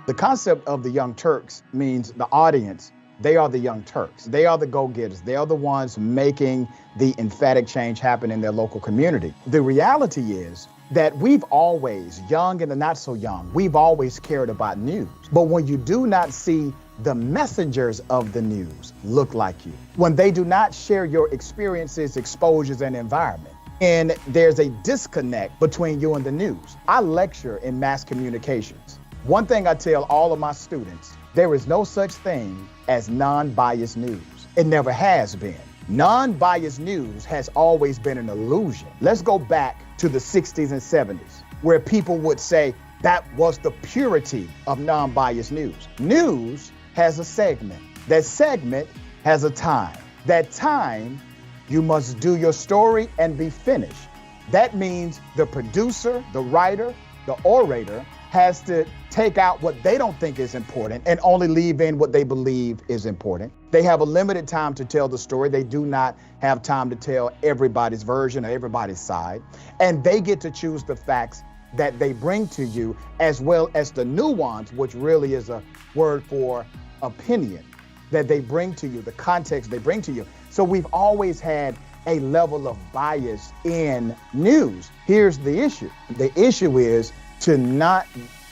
The concept of the Young Turks means the audience, they are the Young Turks. They are the go-getters. They are the ones making the emphatic change happen in their local community. The reality is that we've always, young and the not so young, we've always cared about news. But when you do not see the messengers of the news look like you, when they do not share your experiences, exposures, and environment, and there's a disconnect between you and the news. I lecture in mass communications. One thing I tell all of my students, there is no such thing as non-biased news. It never has been. Non-biased news has always been an illusion. Let's go back to the 60s and 70s, where people would say that was the purity of non-biased news. News has a segment. That segment has a time. That time, you must do your story and be finished. That means the producer, the writer, the orator has to take out what they don't think is important and only leave in what they believe is important. They have a limited time to tell the story. They do not have time to tell everybody's version or everybody's side. And they get to choose the facts that they bring to you, as well as the nuance, which really is a word for opinion, that they bring to you, the context they bring to you. So we've always had a level of bias in news. Here's the issue. The issue is to not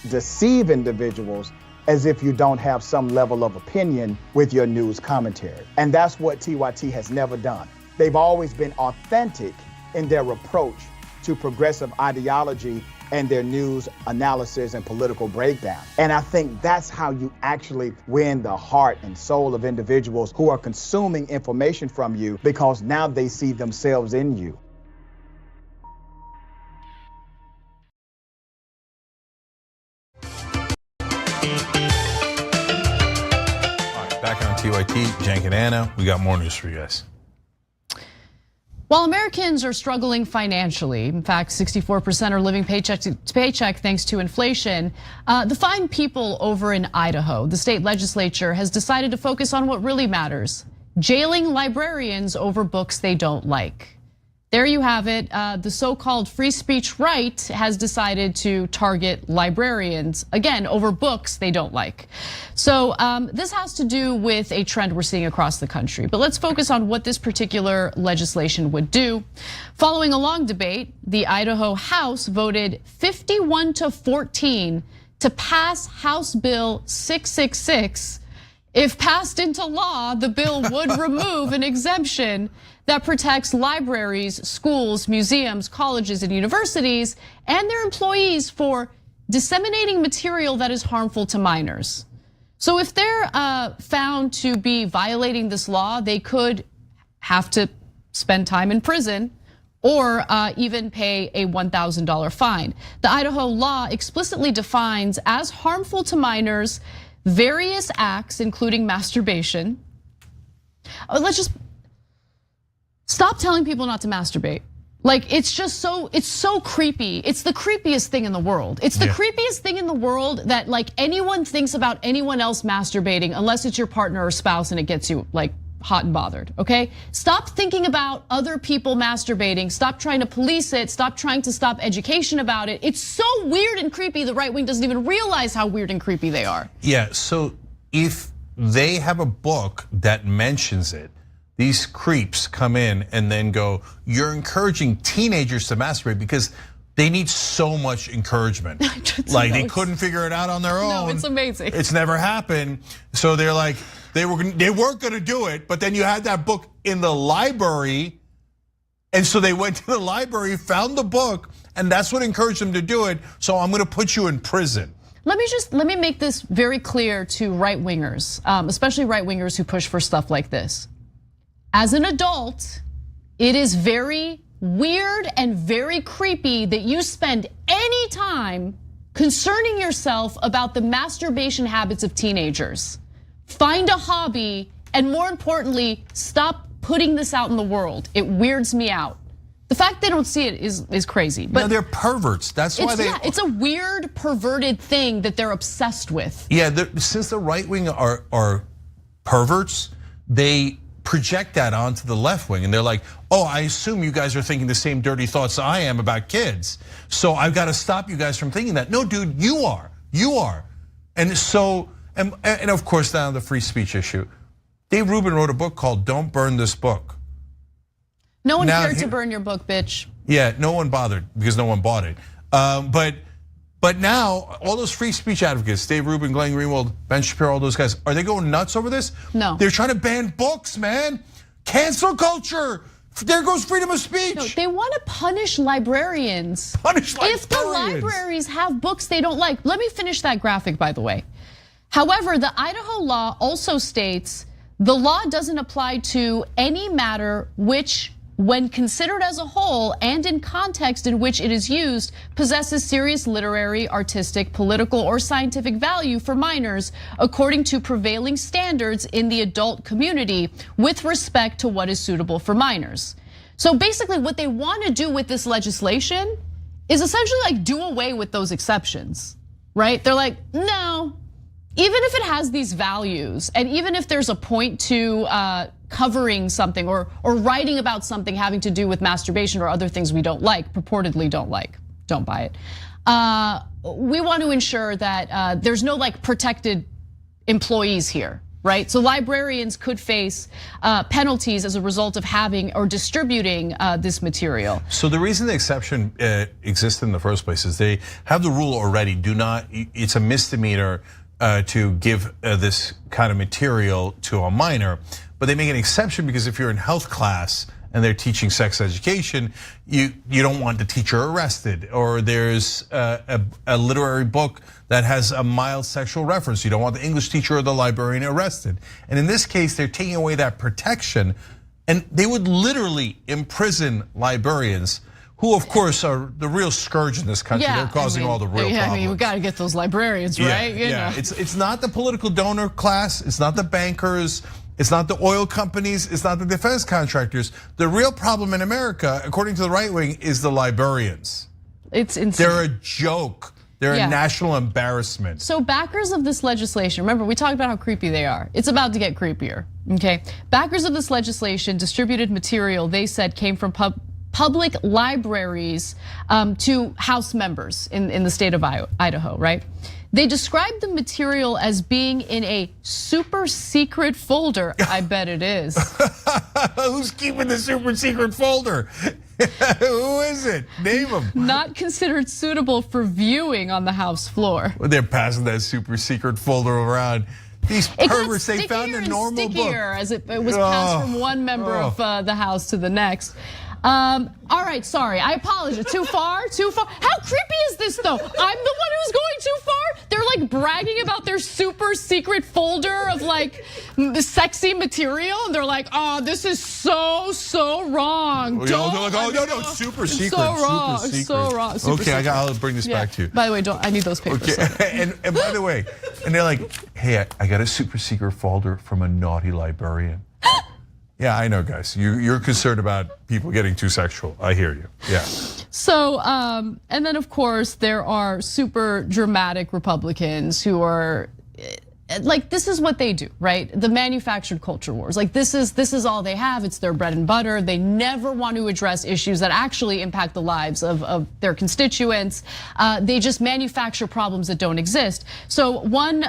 deceive individuals as if you don't have some level of opinion with your news commentary. And that's what TYT has never done. They've always been authentic in their approach to progressive ideology and their news analysis and political breakdown. And I think that's how you actually win the heart and soul of individuals who are consuming information from you, because now they see themselves in you. Back on TYT, Cenk and Anna, we got more news for you guys. While Americans are struggling financially, in fact, 64% are living paycheck to paycheck thanks to inflation, the fine people over in Idaho, the state legislature has decided to focus on what really matters: jailing librarians over books they don't like. There you have it. The so-called free speech right has decided to target librarians, again, over books they don't like. So this has to do with a trend we're seeing across the country. But let's focus on what this particular legislation would do. Following a long debate, the Idaho House voted 51-14 to pass House Bill 666. If passed into law, the bill would remove an exemption that protects libraries, schools, museums, colleges, and universities and their employees for disseminating material that is harmful to minors. So if they're found to be violating this law, they could have to spend time in prison or even pay a $1,000 fine. The Idaho law explicitly defines as harmful to minors various acts, including masturbation. Let's just stop telling people not to masturbate. Like, it's so creepy. It's the creepiest thing in the world. It's the creepiest thing in the world that like anyone thinks about anyone else masturbating, unless it's your partner or spouse and it gets you like hot and bothered, okay? Stop thinking about other people masturbating. Stop trying to police it. Stop trying to stop education about it. It's so weird and creepy, the right wing doesn't even realize how weird and creepy they are. Yeah, so if they have a book that mentions it, these creeps come in and then go, you're encouraging teenagers to masturbate because they need so much encouragement. Like they couldn't figure it out on their own. No, it's amazing. It's never happened. So they're like, they weren't gonna do it, but then you had that book in the library. And so they went to the library, found the book, and that's what encouraged them to do it. So I'm gonna put you in prison. Let me make this very clear to right-wingers, especially right-wingers who push for stuff like this. As an adult, it is very weird and very creepy that you spend any time concerning yourself about the masturbation habits of teenagers. Find a hobby, and more importantly, stop putting this out in the world. It weirds me out. The fact they don't see it is crazy. But no, they're perverts. That's why it's a weird, perverted thing that they're obsessed with. Yeah, since the right wing are perverts, they project that onto the left wing, and they're like, oh, I assume you guys are thinking the same dirty thoughts I am about kids, so I've got to stop you guys from thinking that. No, dude, you are. And so, and of course, now the free speech issue. Dave Rubin wrote a book called Don't Burn This Book. No one cared to burn your book, bitch. Yeah, no one bothered because no one bought it. But But now, all those free speech advocates, Dave Rubin, Glenn Greenwald, Ben Shapiro, all those guys, are they going nuts over this? No. They're trying to ban books, man. Cancel culture. There goes freedom of speech. No, they want to punish librarians. Punish librarians. If the libraries have books they don't like. Let me finish that graphic, by the way. However, the Idaho law also states the law doesn't apply to any matter which, when considered as a whole and in context in which it is used, possesses serious literary, artistic, political, or scientific value for minors, according to prevailing standards in the adult community with respect to what is suitable for minors. So basically what they want to do with this legislation is essentially like do away with those exceptions, right? They're like, no, even if it has these values, and even if there's a point to covering something or writing about something having to do with masturbation or other things we don't like, purportedly don't like, don't buy it. We want to ensure that there's no like protected employees here, right? So librarians could face penalties as a result of having or distributing this material. So the reason the exception exists in the first place is they have the rule already. It's a misdemeanor to give this kind of material to a minor, but they make an exception because if you're in health class and they're teaching sex education, you don't want the teacher arrested, or there's a literary book that has a mild sexual reference. You don't want the English teacher or the librarian arrested. And in this case, they're taking away that protection, and they would literally imprison librarians, who of course are the real scourge in this country. They're causing all the real problems. I mean, we got to get those librarians, right? Yeah. It's not the political donor class, it's not the bankers, it's not the oil companies, it's not the defense contractors. The real problem in America, according to the right wing, is the librarians. It's insane. They're a joke. They're a national embarrassment. So backers of this legislation, remember we talked about how creepy they are. It's about to get creepier, okay? Backers of this legislation distributed material they said came from public libraries to House members in the state of Idaho, right? They described the material as being in a super secret folder. I bet it is. Who's keeping the super secret folder? Who is it? Name them. Not considered suitable for viewing on the House floor. Well, they're passing that super secret folder around. These perverts, they found a normal book. As it was passed from one member of the House to the next. All right, sorry, I apologize. Too far? How creepy is this though? I'm the one who's going too far? They're like bragging about their super secret folder of like sexy material. And they're like, oh, this is so wrong. They're like, oh, no, it's super secret. So wrong, super secret. So wrong. Okay, I'll bring this back to you. By the way, I need those papers. Okay, and by the way, and they're like, hey, I got a super secret folder from a naughty librarian. Yeah, I know, guys. You're concerned about people getting too sexual. I hear you. Yeah. So, and then of course there are super dramatic Republicans who are like, this is what they do, right? The manufactured culture wars. Like this is all they have. It's their bread and butter. They never want to address issues that actually impact the lives of their constituents. They just manufacture problems that don't exist. So one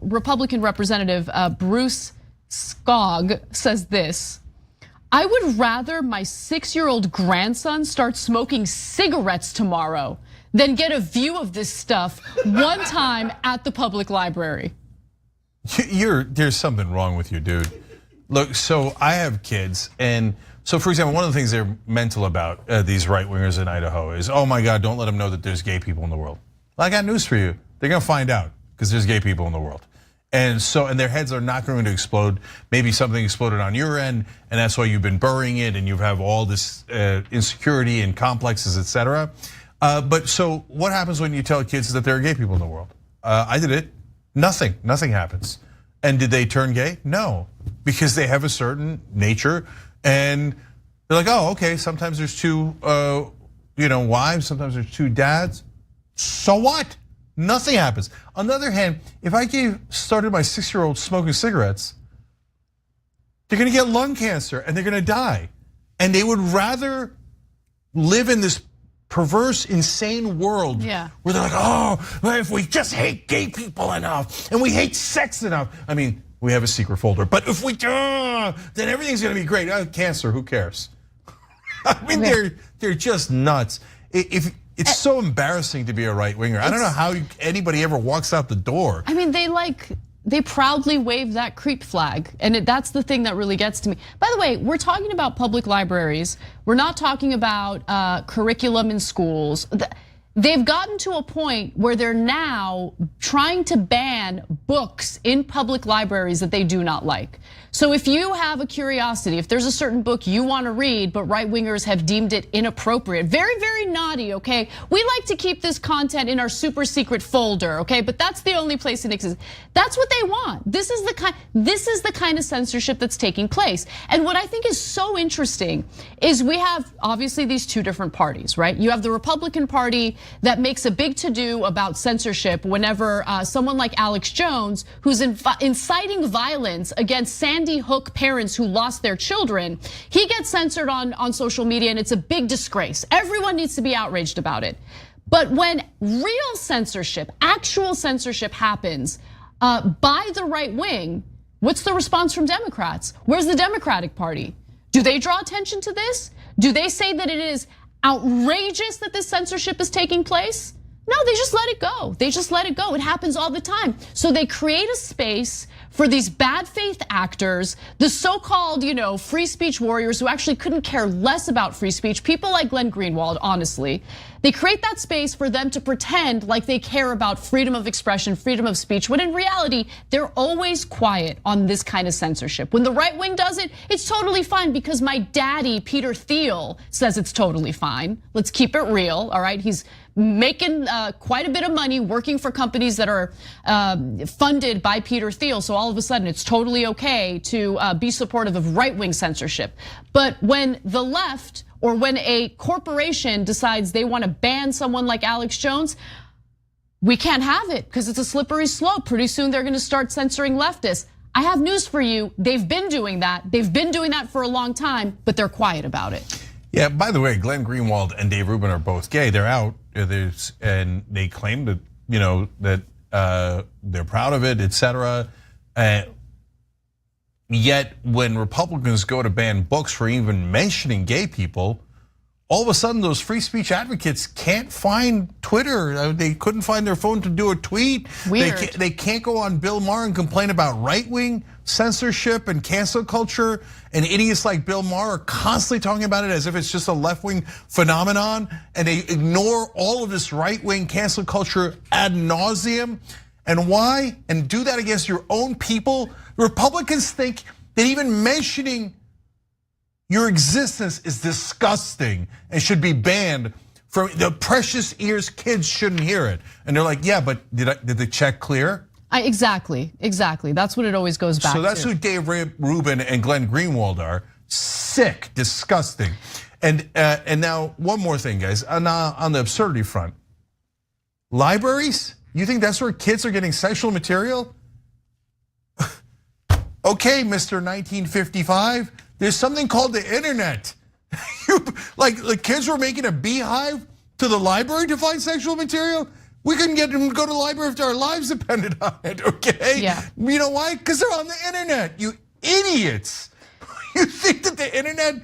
Republican representative, Bruce Skog, says this: I would rather my 6-year-old grandson start smoking cigarettes tomorrow than get a view of this stuff one time at the public library. There's something wrong with you, dude. Look, so I have kids, and so for example, one of the things they're mental about, these right wingers in Idaho, is, oh my God, don't let them know that there's gay people in the world. Well, I got news for you. They're gonna find out because there's gay people in the world. And their heads are not going to explode. Maybe something exploded on your end, and that's why you've been burying it, and you have all this insecurity and complexes, etc. But so what happens when you tell kids that there are gay people in the world? I did it. Nothing happens. And did they turn gay? No, because they have a certain nature, and they're like, oh, okay. Sometimes there's two, wives. Sometimes there's two dads. So what? Nothing happens. On the other hand, if I started my 6-year-old smoking cigarettes, they're gonna get lung cancer and they're gonna die. And they would rather live in this perverse, insane world where they're like, oh, if we just hate gay people enough and we hate sex enough. I mean, we have a secret folder, but if we do, then everything's gonna be great. Cancer, who cares? I mean, they're just nuts. If It's so embarrassing to be a right winger. I don't know how anybody ever walks out the door. I mean, they proudly wave that creep flag. And that's the thing that really gets to me. By the way, we're talking about public libraries. We're not talking about curriculum in schools. They've gotten to a point where they're now trying to ban books in public libraries that they do not like. So if you have a curiosity, if there's a certain book you want to read, but right wingers have deemed it inappropriate, very, very naughty, okay? We like to keep this content in our super secret folder, okay? But that's the only place it exists. That's what they want. This is the kind of censorship that's taking place. And what I think is so interesting is we have obviously these two different parties, right? You have the Republican Party that makes a big to-do about censorship whenever someone like Alex Jones, who's inciting violence against Sandy Hook parents who lost their children, he gets censored on social media, and it's a big disgrace. Everyone needs to be outraged about it. But when real censorship, actual censorship happens by the right wing, what's the response from Democrats? Where's the Democratic Party? Do they draw attention to this? Do they say that it is outrageous that this censorship is taking place? No, they just let it go. They just let it go. It happens all the time. So they create a space for these bad faith actors, the so-called, free speech warriors who actually couldn't care less about free speech, people like Glenn Greenwald, honestly. They create that space for them to pretend like they care about freedom of expression, freedom of speech, when in reality, they're always quiet on this kind of censorship. When the right wing does it, it's totally fine because my daddy, Peter Thiel, says it's totally fine. Let's keep it real, all right? He's making quite a bit of money working for companies that are funded by Peter Thiel. So all of a sudden it's totally okay to be supportive of right-wing censorship. But when the left or when a corporation decides they want to ban someone like Alex Jones, we can't have it because it's a slippery slope. Pretty soon they're going to start censoring leftists. I have news for you. They've been doing that. They've been doing that for a long time, but they're quiet about it. Yeah, by the way, Glenn Greenwald and Dave Rubin are both gay. They're out, and they claim that that they're proud of it, etc. Yet, when Republicans go to ban books for even mentioning gay people, all of a sudden those free speech advocates can't find Twitter. They couldn't find their phone to do a tweet. Weird. They can't go on Bill Maher and complain about right-wing censorship and cancel culture. And idiots like Bill Maher are constantly talking about it as if it's just a left-wing phenomenon. And they ignore all of this right-wing cancel culture ad nauseum. And why? And do that against your own people. Republicans think that even mentioning your existence is disgusting and should be banned from the precious ears. Kids shouldn't hear it. And they're like, yeah, but did the check clear? Exactly. That's what it always goes back to. So that's who Dave Rubin and Glenn Greenwald are. Sick, disgusting. And now one more thing, guys, on the absurdity front. Libraries? You think that's where kids are getting sexual material? Okay, Mr. 1955. There's something called the internet. Like the kids were making a beehive to the library to find sexual material. We couldn't get them to go to the library if our lives depended on it, okay? Yeah. You know why? Because they're on the internet, you idiots. You think that the internet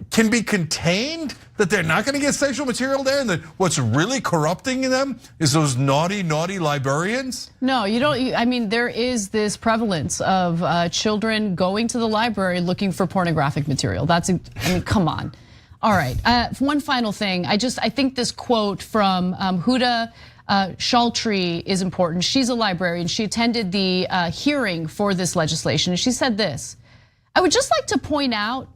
can be contained? That they're not gonna get sexual material there, and that what's really corrupting them is those naughty, naughty librarians? No, you don't. I mean, there is this prevalence of children going to the library looking for pornographic material. I mean, come on. All right, one final thing. I think this quote from Huda Shaltri is important. She's a librarian. She attended the hearing for this legislation, and she said this: I would just like to point out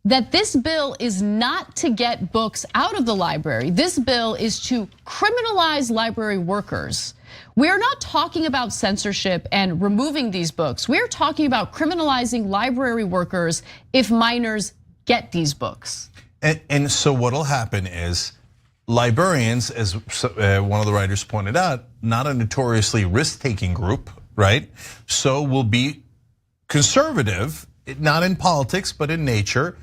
that this bill is not to get books out of the library. This bill is to criminalize library workers. We are not talking about censorship and removing these books. We are talking about criminalizing library workers if minors get these books. And so what'll happen is librarians, as one of the writers pointed out, not a notoriously risk-taking group, right? So will be conservative, not in politics, but in nature.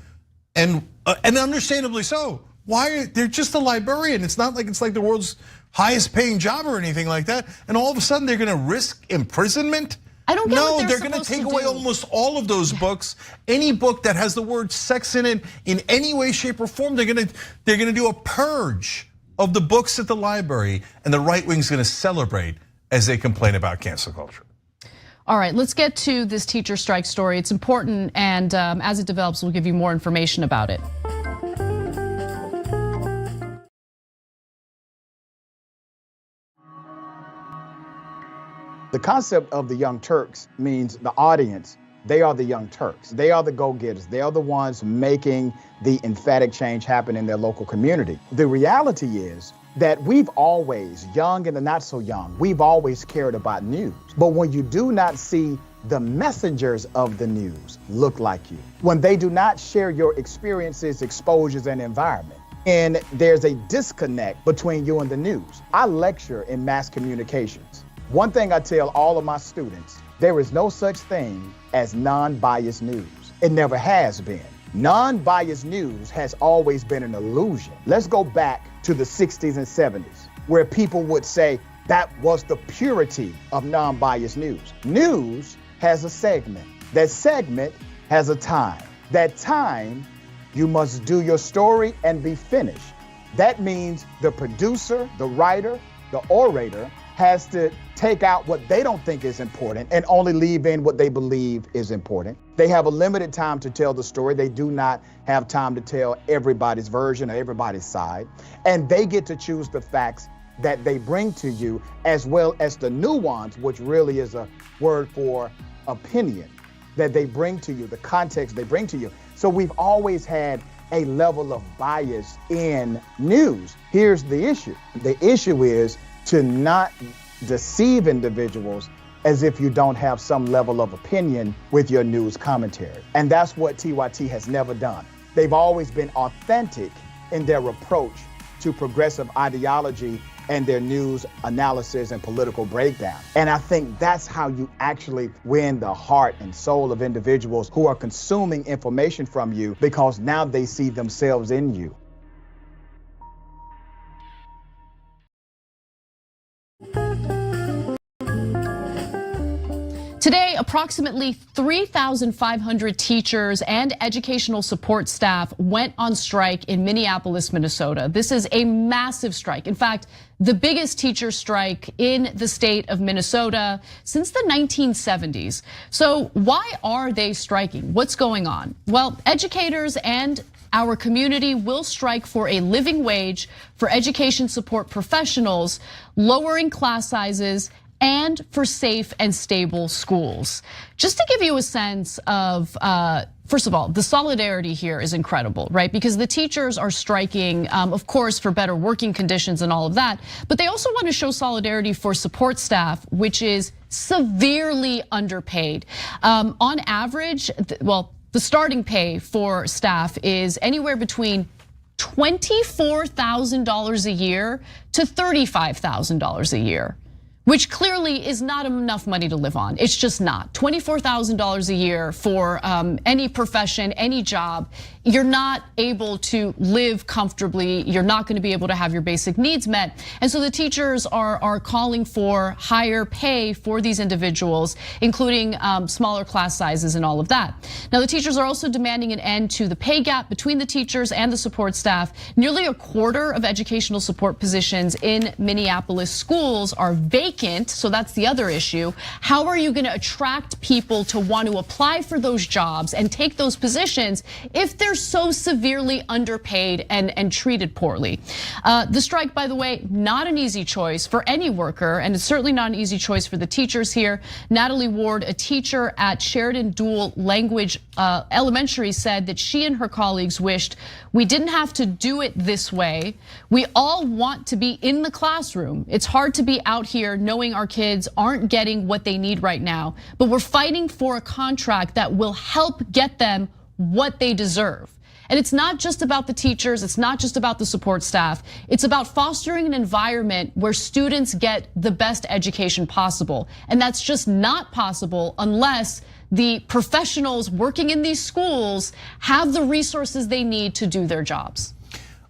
And understandably so. Why? They're just a librarian. It's not like it's like the world's highest paying job or anything like that. And all of a sudden they're gonna risk imprisonment? I don't get what they're gonna take away almost all of those books. Any book that has the word sex in it in any way, shape, or form, they're gonna do a purge of the books at the library, and the right wing's gonna celebrate as they complain about cancel culture. All right, let's get to this teacher strike story. It's important, and as it develops, we'll give you more information about it. The concept of the Young Turks means the audience, they are the Young Turks. They are the go-getters. They are the ones making the emphatic change happen in their local community. The reality is that we've always, young and the not so young, we've always cared about news. But when you do not see the messengers of the news look like you, when they do not share your experiences, exposures, and environment, and there's a disconnect between you and the news. I lecture in mass communications. One thing I tell all of my students, there is no such thing as non-biased news. It never has been. Non-biased news has always been an illusion. Let's go back to the 60s and 70s, where people would say that was the purity of non-biased news. News has a segment. That segment has a time. That time, you must do your story and be finished. That means the producer, the writer, the orator has to take out what they don't think is important and only leave in what they believe is important. They have a limited time to tell the story. They do not have time to tell everybody's version or everybody's side. And they get to choose the facts that they bring to you, as well as the nuance, which really is a word for opinion, that they bring to you, the context they bring to you. So we've always had a level of bias in news. Here's the issue. The issue is to not deceive individuals as if you don't have some level of opinion with your news commentary. And that's what TYT has never done. They've always been authentic in their approach to progressive ideology and their news analysis and political breakdown. And I think that's how you actually win the heart and soul of individuals who are consuming information from you, because now they see themselves in you. Today, approximately 3,500 teachers and educational support staff went on strike in Minneapolis, Minnesota. This is a massive strike. In fact, the biggest teacher strike in the state of Minnesota since the 1970s. So why are they striking? What's going on? Well, educators and our community will strike for a living wage for education support professionals, lowering class sizes, and for safe and stable schools. Just to give you a sense of, first of all, the solidarity here is incredible, right? Because the teachers are striking, of course, for better working conditions and all of that, but they also want to show solidarity for support staff, which is severely underpaid. On average, well, the starting pay for staff is anywhere between $24,000 a year to $35,000 a year, which clearly is not enough money to live on. It's just not. $24,000 a year for any profession, any job. You're not able to live comfortably. You're not going to be able to have your basic needs met. And so the teachers are calling for higher pay for these individuals, including smaller class sizes and all of that. Now, the teachers are also demanding an end to the pay gap between the teachers and the support staff. Nearly a quarter of educational support positions in Minneapolis schools are vacant. So that's the other issue. How are you going to attract people to want to apply for those jobs and take those positions if they're so severely underpaid and treated poorly? The strike, by the way, not an easy choice for any worker, and it's certainly not an easy choice for the teachers here. Natalie Ward, a teacher at Sheridan Dual Language Elementary, said that she and her colleagues wished we didn't have to do it this way. We all want to be in the classroom. It's hard to be out here knowing our kids aren't getting what they need right now, but we're fighting for a contract that will help get them what they deserve. And it's not just about the teachers, it's not just about the support staff. It's about fostering an environment where students get the best education possible. And that's just not possible unless the professionals working in these schools have the resources they need to do their jobs.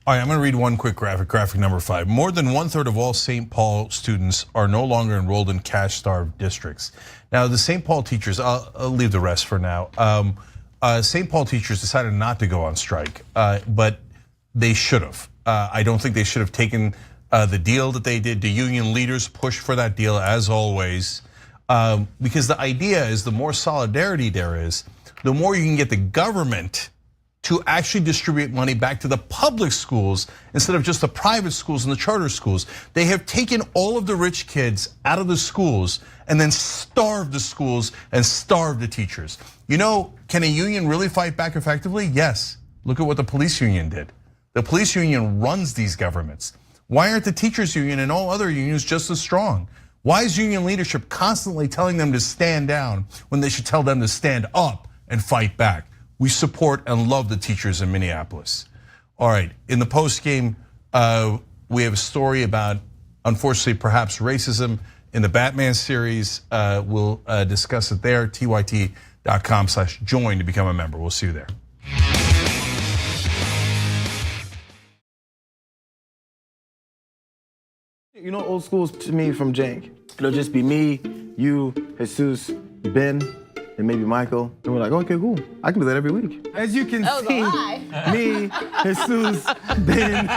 All right, I'm going to read one quick graphic number 5. More than 1/3 of all St. Paul students are no longer enrolled in cash-starved districts. Now, the St. Paul teachers, I'll leave the rest for now. St. Paul teachers decided not to go on strike, but they should have. I don't think they should have taken the deal that they did. The union leaders pushed for that deal as always, because the idea is the more solidarity there is, the more you can get the government to actually distribute money back to the public schools instead of just the private schools and the charter schools. They have taken all of the rich kids out of the schools and then starved the schools and starved the teachers. You know, can a union really fight back effectively? Yes. Look at what the police union did. The police union runs these governments. Why aren't the teachers union and all other unions just as strong? Why is union leadership constantly telling them to stand down when they should tell them to stand up and fight back? We support and love the teachers in Minneapolis. All right, in the post game, we have a story about, unfortunately, perhaps racism in the Batman series. We'll discuss it there, tyt.com/join to become a member. We'll see you there. You know, old school to me from Jank. It'll just be me, you, Jesus, Ben, and maybe Michael. And we're like, okay, cool. I can do that every week. As you can see, me, Jesus, Ben.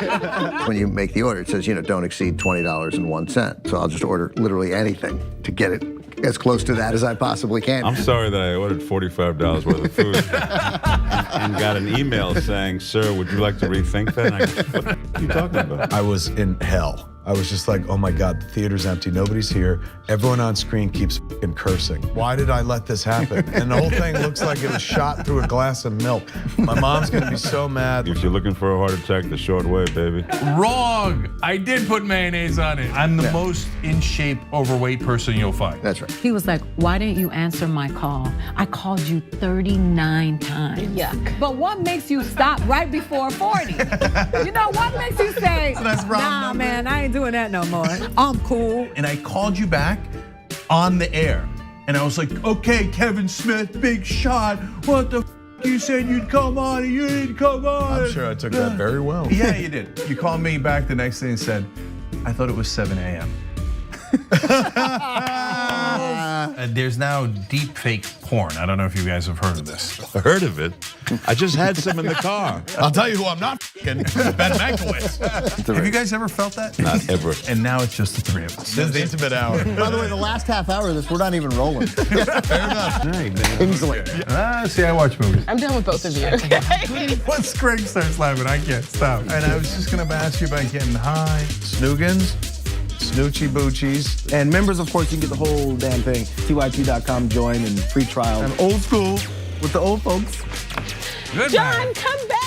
When you make the order, it says, don't exceed $20.01. So I'll just order literally anything to get it as close to that as I possibly can. I'm sorry that I ordered $45 worth of food and got an email saying, sir, would you like to rethink that? And I go, what are you talking about? I was in hell. I was just like, oh my God, the theater's empty, nobody's here. Everyone on screen keeps fucking cursing. Why did I let this happen? And the whole thing looks like it was shot through a glass of milk. My mom's gonna be so mad. If you're looking for a heart attack, the short way, baby. Wrong, I did put mayonnaise on it. I'm the most in shape, overweight person you'll find. That's right. He was like, why didn't you answer my call? I called you 39 times. Yuck. But what makes you stop right before 40? You know, what makes you say, nah, man, I ain't doing that no more. I'm cool. And I called you back on the air. And I was like, okay, Kevin Smith, big shot. What the you said you'd come on and you didn't come on. I'm sure I took that very well. Yeah, you did. You called me back the next day and said, I thought it was 7 a.m. There's now deep fake porn. I don't know if you guys have heard of this. I heard of it. I just had some in the car. I'll tell you who I'm not f***ing, Ben Mankiewicz. Have you guys ever felt that? Not ever. And now it's just the three of us. This is the intimate hour. By the way, the last half hour of this, we're not even rolling. Fair enough. Kingsley. See, I watch movies. I'm done with both of you. Once Greg starts laughing, I can't stop. And I was just gonna ask you about getting high. Snoogans, Snoochie Boochies. And members, of course, you can get the whole damn thing. tyt.com join and free trial. I'm old school with the old folks. John, come back.